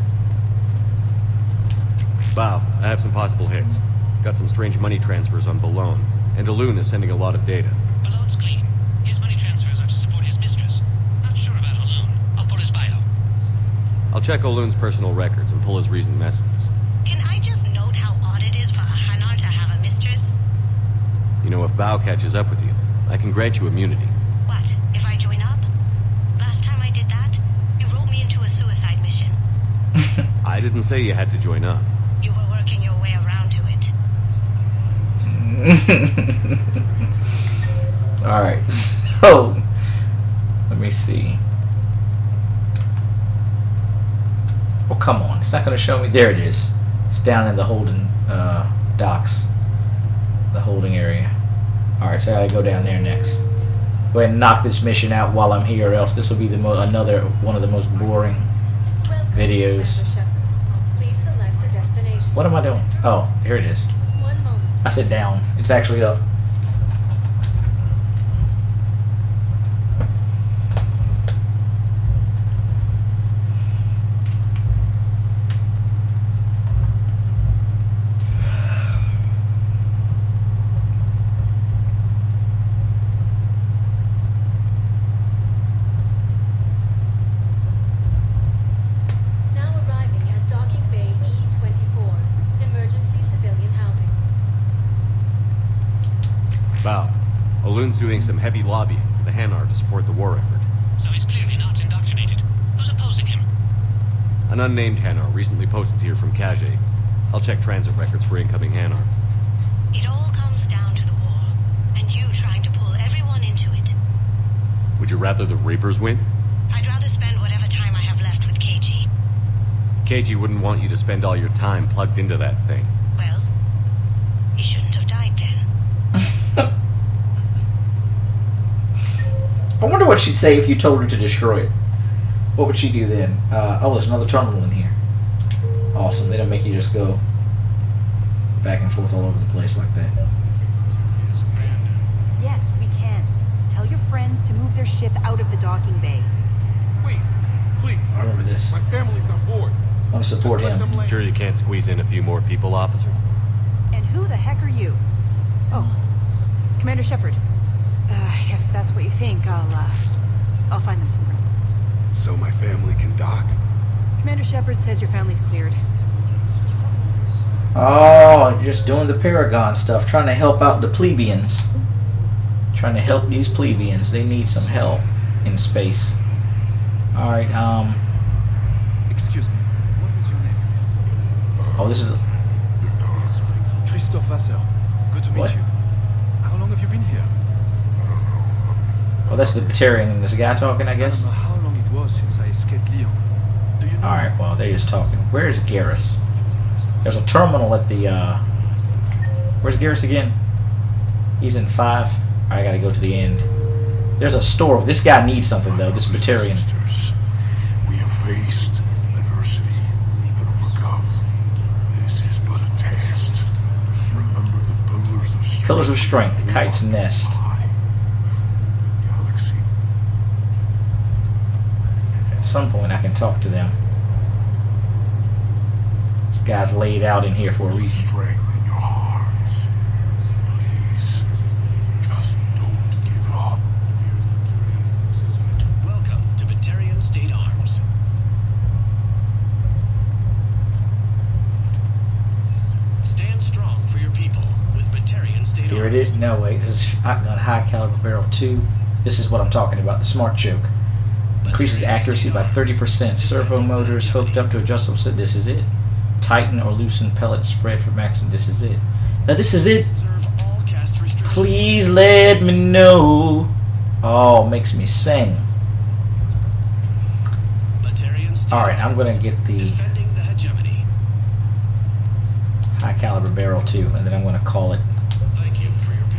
Bao, I have some possible hits. Got some strange money transfers on Balone, and Alun is sending a lot of data. Balone's clean. His money transfers are to support his mistress. Not sure about Alun. I'll pull his bio. I'll check Olun's personal records and pull his recent messages. Can I just note how odd it is for a HANAR to have a mistress? You know, if Bao catches up with you, I can grant you immunity. What, if I join up? Last time I did that, you wrote me into a suicide mission. I didn't say you had to join up. You were working your way around to it. Alright, so let me see. Oh, come on. It's not going to show me. There it is. It's down in the holding docks. The holding area. Alright, so I gotta go down there next. Go ahead and knock this mission out while I'm here, or else this will be the another one of the most boring videos. What am I doing? Oh, here it is. I said down. It's actually up. Aloon's doing some heavy lobbying for the HANAR to support the war effort. So he's clearly not indoctrinated. Who's opposing him? An unnamed HANAR recently posted here from Kage. I'll check transit records for incoming HANAR. It all comes down to the war, and you trying to pull everyone into it. Would you rather the Reapers win? I'd rather spend whatever time I have left with KG. KG wouldn't want you to spend all your time plugged into that thing. Well, he shouldn't have died then. I wonder what she'd say if you told her to destroy it. What would she do then? Oh, there's another terminal in here. Awesome. They don't make you just go back and forth all over the place like that. Yes, we can. Tell your friends to move their ship out of the docking bay. Wait, please. I remember this. My family's on board. I want to support him. Sure you can't squeeze in a few more people, officer? And who the heck are you? Oh, Commander Shepard. If that's what you think, I'll find them some room. So my family can dock? Commander Shepard says your family's cleared. Oh, just doing the Paragon stuff, trying to help out the plebeians. Trying to help these plebeians. They need some help in space. Alright, Excuse me, what was your name? oh, this is... Christophe Vasseur. Good to meet What? you. How long have you been here? Oh, that's the Batarian and this guy talking, I guess? I don't know how long it was since I escaped Lyon. Do you know? Alright, well, they're just talking. Where is Garrus? There's a terminal at the, where's Garrus again? He's in 5. Alright, I gotta go to the end. There's a store. This guy needs something, though, this Batarian. We have faced adversity and overcome. This is but a test. Remember the Pillars of Strength, Kite's Nest. At some point I can talk to them. This guy's laid out in here for a reason. Welcome to Batarian State Arms. Stand strong for your people with Batarian State Here Arms. it is. No, wait. This is Shotgun High Caliber Barrel 2. This is what I'm talking about. The Smart Choke. Increases accuracy by 30%. Servo motors hooked up to adjustable. So this is it. Tighten or loosen pellet spread for maximum. This is it. Now this is it. Please let me know. Oh, makes me sing. Alright, I'm going to get the High Caliber Barrel 2, and then I'm going to call it.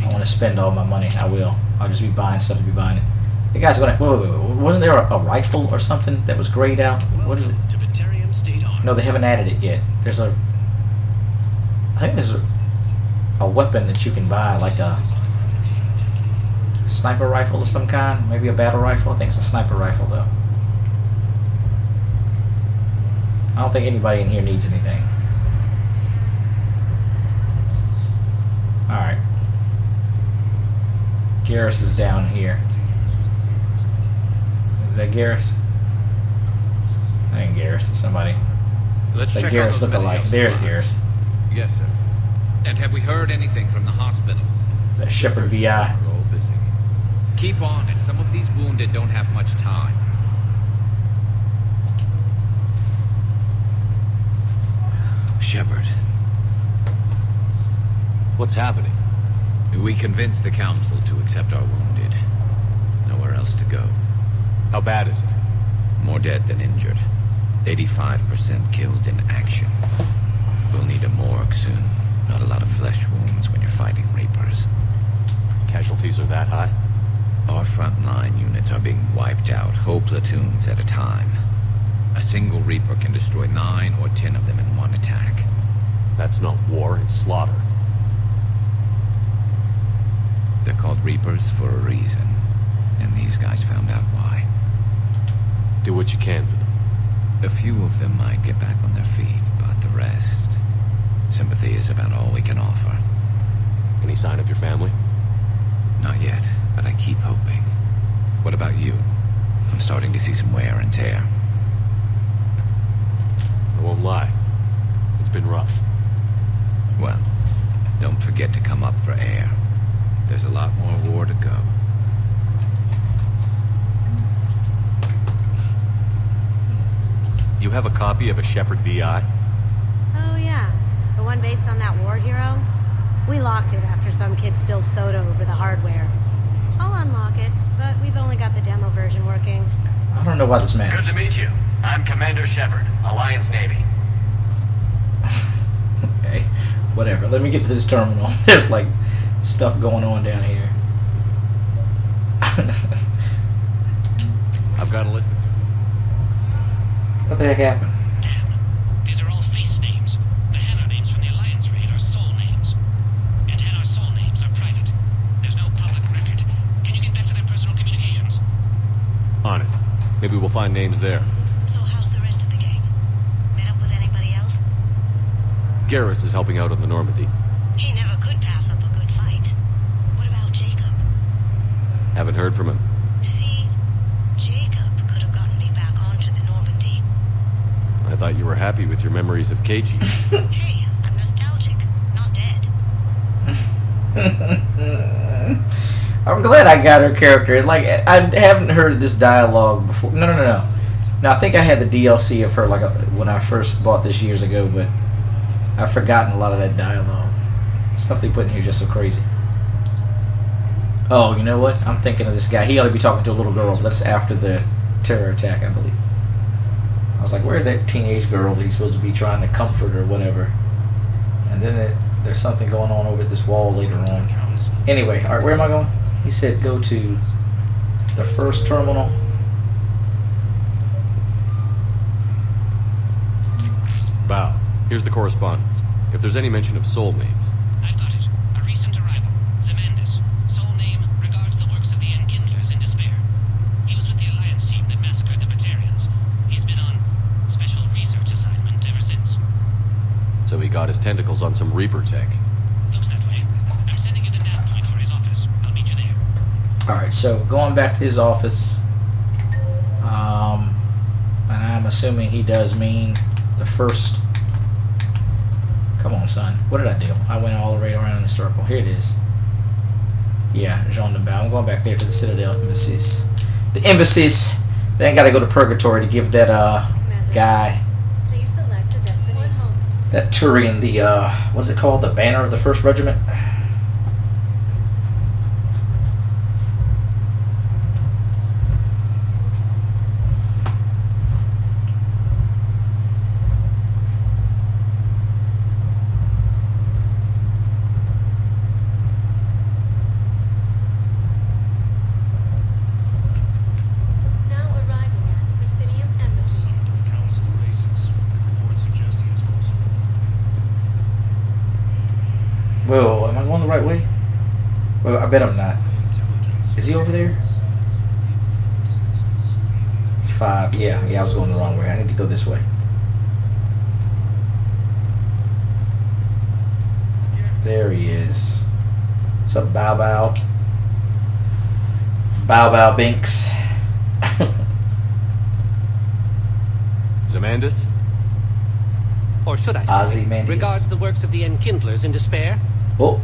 I want to spend all my money. I will. I'll just be buying stuff to be buying it. The guy's going to... Wait. Wasn't there a rifle or something that was grayed out? What is it? No, they haven't added it yet. There's a... I think there's a weapon that you can buy, like a sniper rifle of some kind. Maybe a battle rifle. I think it's a sniper rifle, though. I don't think anybody in here needs anything. Alright. Garrus is down here. Is that Garrus? That ain't Garrus. It's somebody. Let's It's like check out Garrus those look alike. medical There's supplies. Garrus. Yes, sir. And have we heard anything from the hospital? That Shepherd VI. We're all busy. Keep on it. Some of these wounded don't have much time. Shepard. What's happening? We convinced the Council to accept our wounded. Nowhere else to go. How bad is it? More dead than injured. 85% killed in action. We'll need a morgue soon. Not a lot of flesh wounds when you're fighting Reapers. Casualties are that high? Our frontline units are being wiped out, whole platoons at a time. A single Reaper can destroy 9 or 10 of them in one attack. That's not war, it's slaughter. They're called Reapers for a reason, and these guys found out why. Do what you can for them. A few of them might get back on their feet, but the rest... sympathy is about all we can offer. Any sign of your family? Not yet, but I keep hoping. What about you? I'm starting to see some wear and tear. I won't lie. It's been rough. Well, don't forget to come up for air. There's a lot more war to go. You have a copy of a Shepard VI? Oh, yeah. The one based on that war hero? We locked it after some kid spilled soda over the hardware. I'll unlock it, but we've only got the demo version working. I don't know why this matters. Good to meet you. I'm Commander Shepard, Alliance Navy. Okay, whatever. Let me get to this terminal. There's like stuff going on down here. I've got a list of... What the heck happened? These are all face names. The HANAR names from the Alliance raid are soul names. And HANAR soul names are private. There's no public record. Can you get back to their personal communications? On it. Maybe we'll find names there. So how's the rest of the gang? Met up with anybody else? Garrus is helping out on the Normandy. He never could pass up a good fight. What about Jacob? Haven't heard from him. See? Jacob could have gotten me back onto the Normandy. I thought you were happy with your memories of KG. Hey, I'm nostalgic, not dead. I'm glad I got her character. Like, I haven't heard this dialogue before. No. Now, I think I had the DLC of her like when I first bought this years ago, but I've forgotten a lot of that dialogue. Stuff they put in here is just so crazy. Oh, you know what? I'm thinking of this guy. He ought to be talking to a little girl. That's after the terror attack, I believe. I was like, where's that teenage girl that he's supposed to be trying to comfort or whatever? And then there's something going on over at this wall later on. Anyway, all right, where am I going? He said go to the first terminal. Bow. Here's the correspondence. If there's any mention of soul names. I've got it. A recent arrival. Zemandis. Soul name regards the works of the Enkindlers in despair. He was with the Alliance team that massacred the Batarians. He's been on special research assignment ever since. So he got his tentacles on some Reaper tech. Looks that way. I'm sending you the nav point for his office. I'll meet you there. Alright, so going back to his office. And I'm assuming he does mean the first... Come on, son. What did I do? I went all the way around in the circle. Here it is. Yeah, Jean de Bao. I'm going back there to the Citadel embassies. The embassies. They ain't got to go to purgatory to give that guy, Please select a destination. that Turian, the what's it called? The banner of the 1st Regiment. Now arriving at Presidium Embassy. Council races. Report suggesting it's possible. Whoa, am I going the right way? Well, I bet I'm not. Is he over there? 5. Yeah, I was going the wrong way. I need to go this way. There he is. What's up, Bow Bow? Bow Bow Binks. Zemandis? Or should I say, Ozymandias. regards the works of the Enkindlers in despair? Oh.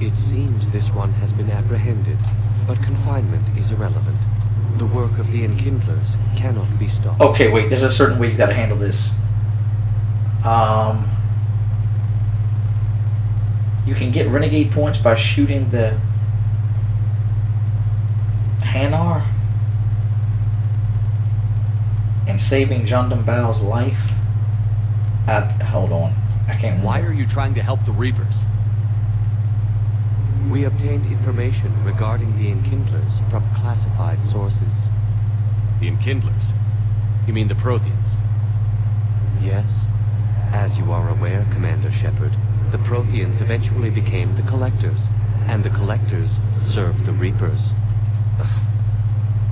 It seems this one has been apprehended, but confinement is irrelevant. The work of the Enkindlers cannot be stopped. Okay, wait. There's a certain way you got to handle this. You can get renegade points by shooting the HANAR and saving Jondam Bao's life. Hold on. I can't remember. Why are you trying to help the Reapers? We obtained information regarding the Enkindlers from classified sources. The Enkindlers? You mean the Protheans? Yes. As you are aware, Commander Shepard, the Protheans eventually became the Collectors, and the Collectors served the Reapers.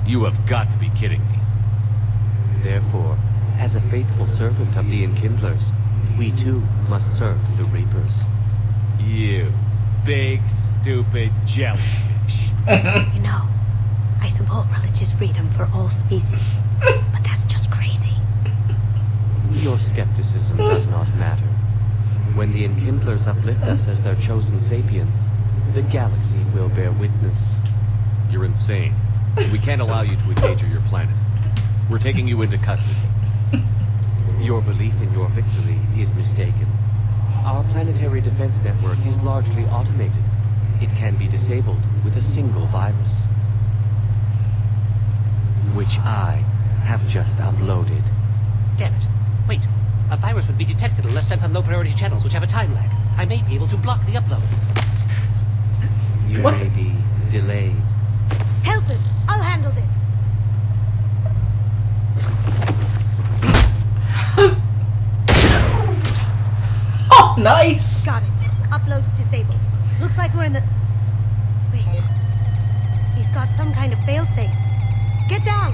You have got to be kidding me. Therefore, as a faithful servant of the Enkindlers, we too must serve the Reapers. You big, stupid jellyfish. You know, I support religious freedom for all species, but that's just crazy. Your skepticism does not matter. When the Enkindlers uplift us as their chosen sapiens, the galaxy will bear witness. You're insane. We can't allow you to endanger your planet. We're taking you into custody. Your belief in your victory is mistaken. Our planetary defense network is largely automated. It can be disabled with a single virus, which I have just uploaded. Damn it. Wait. A virus would be detected unless sent on low-priority channels, which have a time lag. I may be able to block the upload. You may be delayed. Help him! I'll handle this. Oh, nice! Got it. Upload's disabled. Looks like we're in the... Wait. He's got some kind of failsafe. Get down!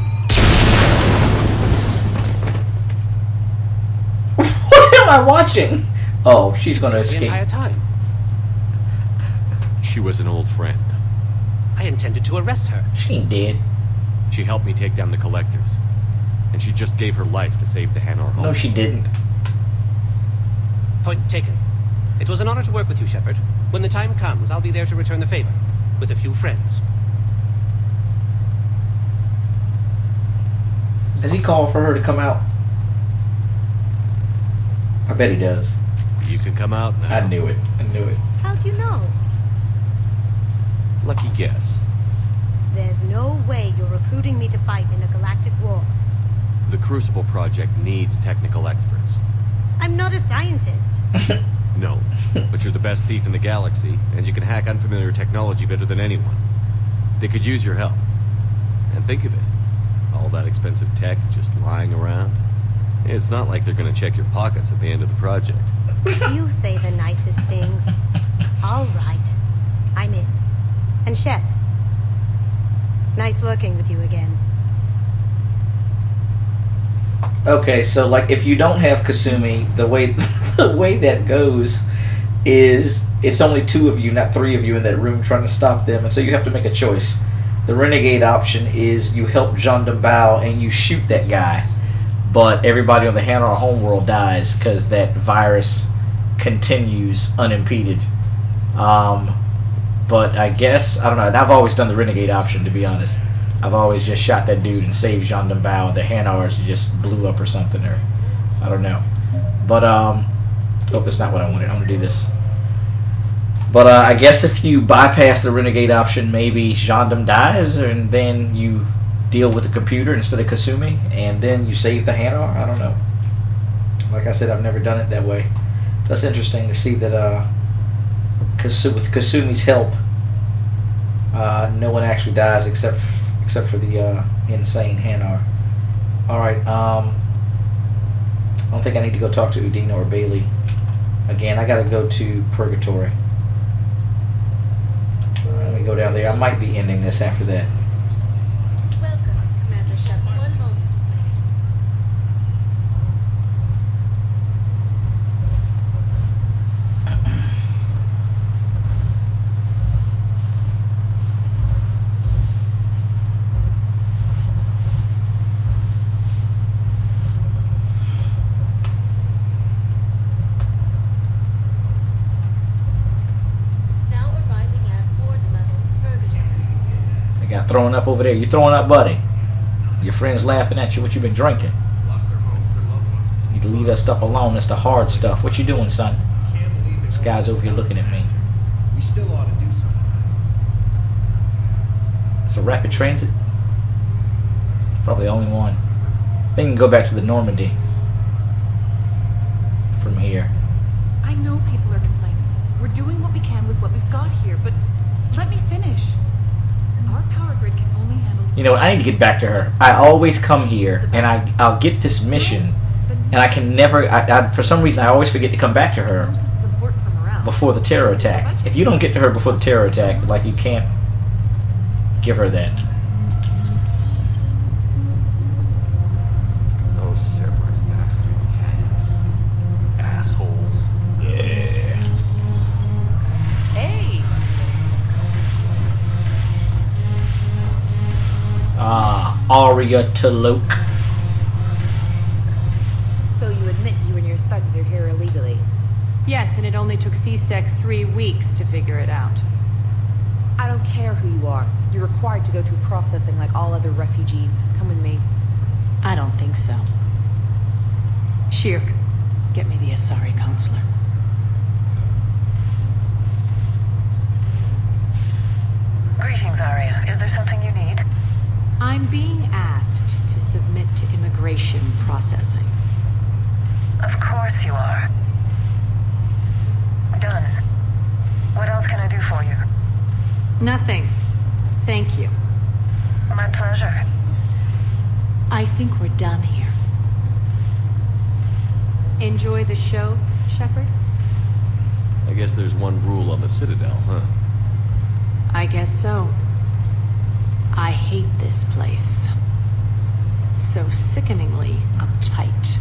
What am I watching? Oh, she's gonna escape. The entire time. She was an old friend. I intended to arrest her. She ain't dead. She helped me take down the Collectors. And she just gave her life to save the HANAR home. No, she didn't. Point taken. It was an honor to work with you, Shepard. When the time comes, I'll be there to return the favor. With a few friends. Does he call for her to come out? I bet he does. You can come out now. I knew it. I knew it. How'd you know? Lucky guess. There's no way you're recruiting me to fight in a galactic war. The Crucible Project needs technical experts. I'm not a scientist. No, but you're the best thief in the galaxy, and you can hack unfamiliar technology better than anyone. They could use your help. And think of it. All that expensive tech just lying around. It's not like they're gonna check your pockets at the end of the project. You say the nicest things. All right. I'm in. And Shep, nice working with you again. Okay, so like if you don't have Kasumi, the way that goes is it's only 2 of you, not 3 of you in that room trying to stop them, and so you have to make a choice. The renegade option is you help Jondam Bao and you shoot that guy, but everybody on the HANAR homeworld dies because that virus continues unimpeded. But I guess, I don't know, and I've always done the renegade option, to be honest. I've always just shot that dude and saved Jondam Bao, and the HANARs just blew up or something, or I don't know. But, oh, that's not what I wanted. I want to do this. But I guess if you bypass the renegade option, maybe Jondam dies, and then you deal with the computer instead of Kasumi, and then you save the HANAR. I don't know. Like I said, I've never done it that way. That's interesting to see that with Kasumi's help, no one actually dies except for the insane HANAR. Alright, I don't think I need to go talk to Udina or Bailey again. I gotta go to Purgatory. Let me go down there. I might be ending this after that. Welcome, Commander Shepard. One moment. Got throwing up over there. You throwing up, buddy? Your friends laughing at you. What you been drinking? You need to leave that stuff alone. That's the hard stuff. What you doing, son? This guy's over here looking at me. We still ought to do something. It's a rapid transit. Probably the only one. They can go back to the Normandy from here. I know people are complaining. We're doing what we can with what we've got here, but let me finish. Our power grid can only handle... You know what? I need to get back to her. I always come here, and I'll get this mission, and I can never... for some reason, I always forget to come back to her before the terror attack. If you don't get to her before the terror attack, like, you can't give her that. Those Cerberus bastards have assholes. Yeah. Hey! Aria Taluk. So you admit you and your thugs are here illegally? Yes, and it only took CSEC 3 weeks to figure it out. I don't care who you are. You're required to go through processing like all other refugees. Come with me. I don't think so. Shirk, get me the Asari counselor. Greetings, Arya. Is there something you need? I'm being asked to submit to immigration processing. Of course you are. Done. What else can I do for you? Nothing. Thank you. My pleasure. I think we're done here. Enjoy the show, Shepard? I guess there's one rule on the Citadel, huh? I guess so. I hate this place. So sickeningly uptight.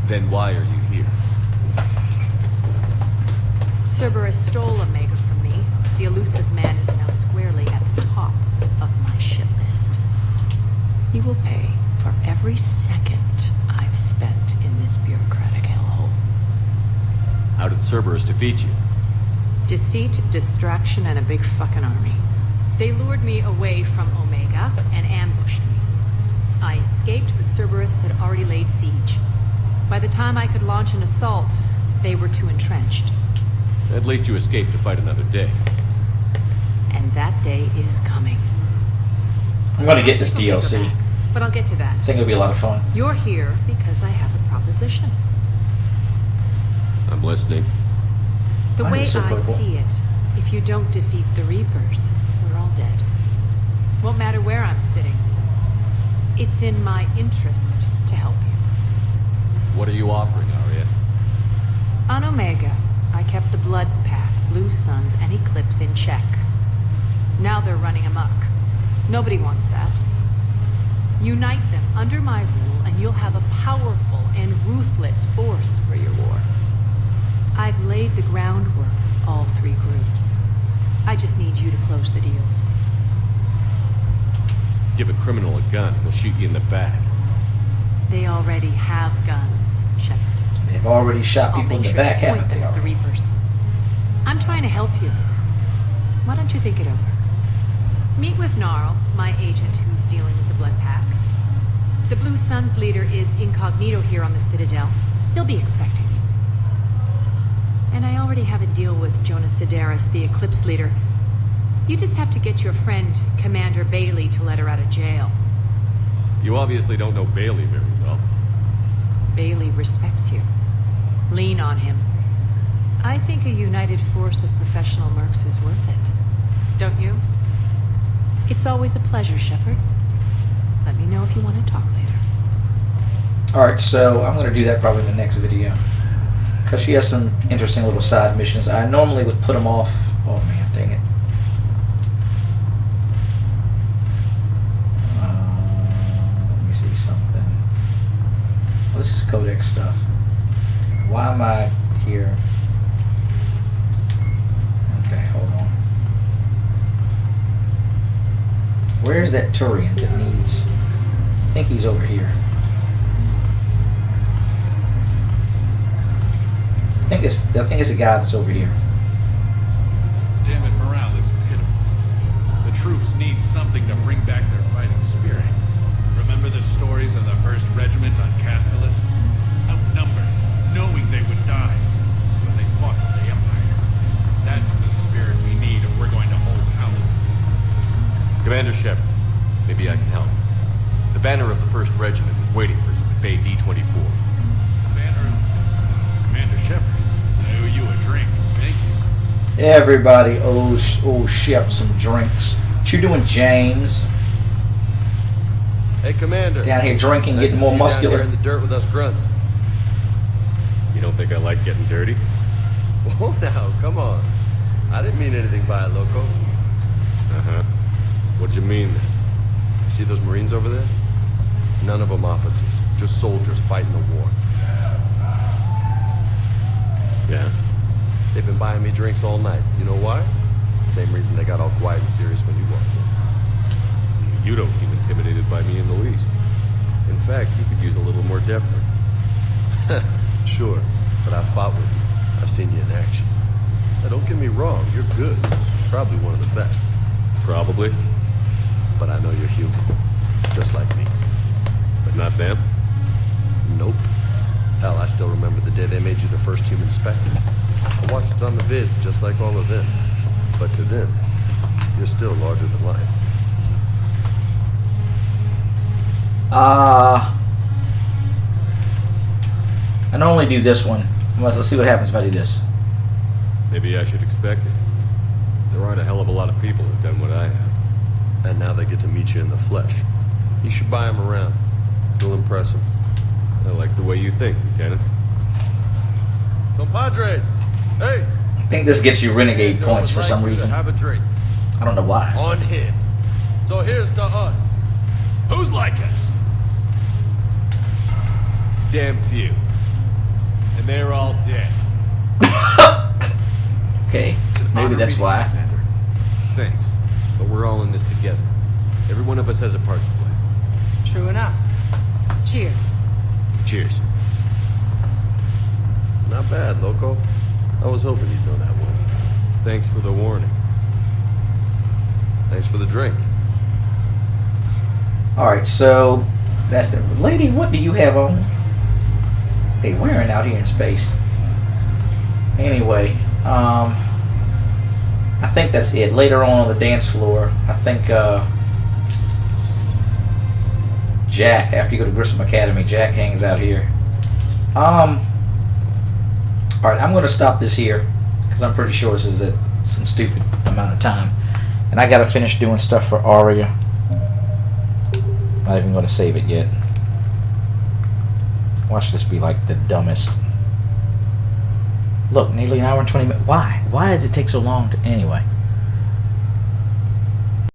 Then why are you here? Cerberus stole Omega from me. The elusive man is now squarely at the top of my shit list. He will pay for every second I've spent in this bureaucratic hellhole. How did Cerberus defeat you? Deceit, distraction, and a big fucking army. They lured me away from Omega and ambushed me. I escaped, but Cerberus had already laid siege. By the time I could launch an assault, they were too entrenched. At least you escaped to fight another day. And that day is coming. I'm going to get this DLC. But I'll get to that. I think it'll be a lot of fun. You're here because I have a proposition. I'm listening. The Why is way it so I purple? see it, if you don't defeat the Reapers, we're all dead. Won't matter where I'm sitting. It's in my interest to help you. What are you offering, Arya? On Omega, I kept the Blood Pack, Blue Suns, and Eclipse in check. Now they're running amok. Nobody wants that. Unite them under my rule, and you'll have a powerful and ruthless force for your war. I've laid the groundwork with all 3 groups. I just need you to close the deals. Give a criminal a gun, he'll shoot you in the back. They already have guns, Shepard. They've already shot people in the back, haven't they? The Reapers. I'm trying to help you. Why don't you think it over? Meet with Gnarl, my agent who's dealing with the Blood Pack. The Blue Suns leader is incognito here on the Citadel. He'll be expecting you. And I already have a deal with Jonas Sidaris, the Eclipse leader. You just have to get your friend, Commander Bailey, to let her out of jail. You obviously don't know Bailey very well. Bailey respects you. Lean on him. I think a united force of professional mercs is worth it. Don't you? It's always a pleasure, Shepard. Let me know if you want to talk later. Alright, so I'm going to do that probably in the next video. Because she has some interesting little side missions. I normally would put them off. Oh man, dang it. Let me see something. Well, this is Codex stuff. Why am I here? Okay, hold on. Where's that Turian that needs... I think he's over here. I think it's a guy that's over here. Damn it, morale is pitiful. The troops need something to bring back their fighting spirit. Remember the stories of the 1st Regiment on Castellus? Outnumbered, knowing they would die when they fought for the Empire. That's the spirit Commander Shepard. Maybe I can help. The banner of the 1st Regiment is waiting for you at Bay D-24. Commander Shepard, I owe you a drink. Thank you. Everybody owes Shep some drinks. What you doing, James? Hey, Commander. Down here drinking, Nice getting to more see you muscular. Down here in the dirt with us grunts. You don't think I like getting dirty? Whoa, now, come on. I didn't mean anything by it, Loco. Uh-huh. What'd you mean then? See those Marines over there? None of them officers, just soldiers fighting the war. Yeah? They've been buying me drinks all night. You know why? Same reason they got all quiet and serious when you walked in. You don't seem intimidated by me in the least. In fact, you could use a little more deference. Sure, but I've fought with you. I've seen you in action. Now, don't get me wrong, you're good. Probably one of the best. Probably. But I know you're human. Just like me. But not them? Nope. Hell, I still remember the day they made you the first human Spectre. I watched it on the vids, just like all of them. But to them, you're still larger than life. I normally do this one. Let's see what happens if I do this. Maybe I should expect it. There aren't a hell of a lot of people who've done what I have. And now they get to meet you in the flesh. You should buy them around. You'll impress them. I like the way you think, Lieutenant. Compadres! Hey! I think this gets you renegade points for some reason. Have a drink. I don't know why. On him. So here's to us. Who's like us? Damn few. And they're all dead. Okay, maybe that's why. Thanks. But we're all in this together. Every one of us has a part to play. True enough. Cheers. Cheers. Not bad, Loco. I was hoping you'd know that one. Thanks for the warning. Thanks for the drink. Alright, so that's the lady. What do you have on? They wearing out here in space. Anyway, I think that's it. Later on the dance floor, I think Jack, after you go to Grissom Academy, Jack hangs out here. Alright, I'm going to stop this here because I'm pretty sure this is at some stupid amount of time. And I got to finish doing stuff for Aria. Not even going to save it yet. Watch this be like the dumbest. Look, nearly an hour and 20 minutes. Why? Why does it take so long to... Anyway.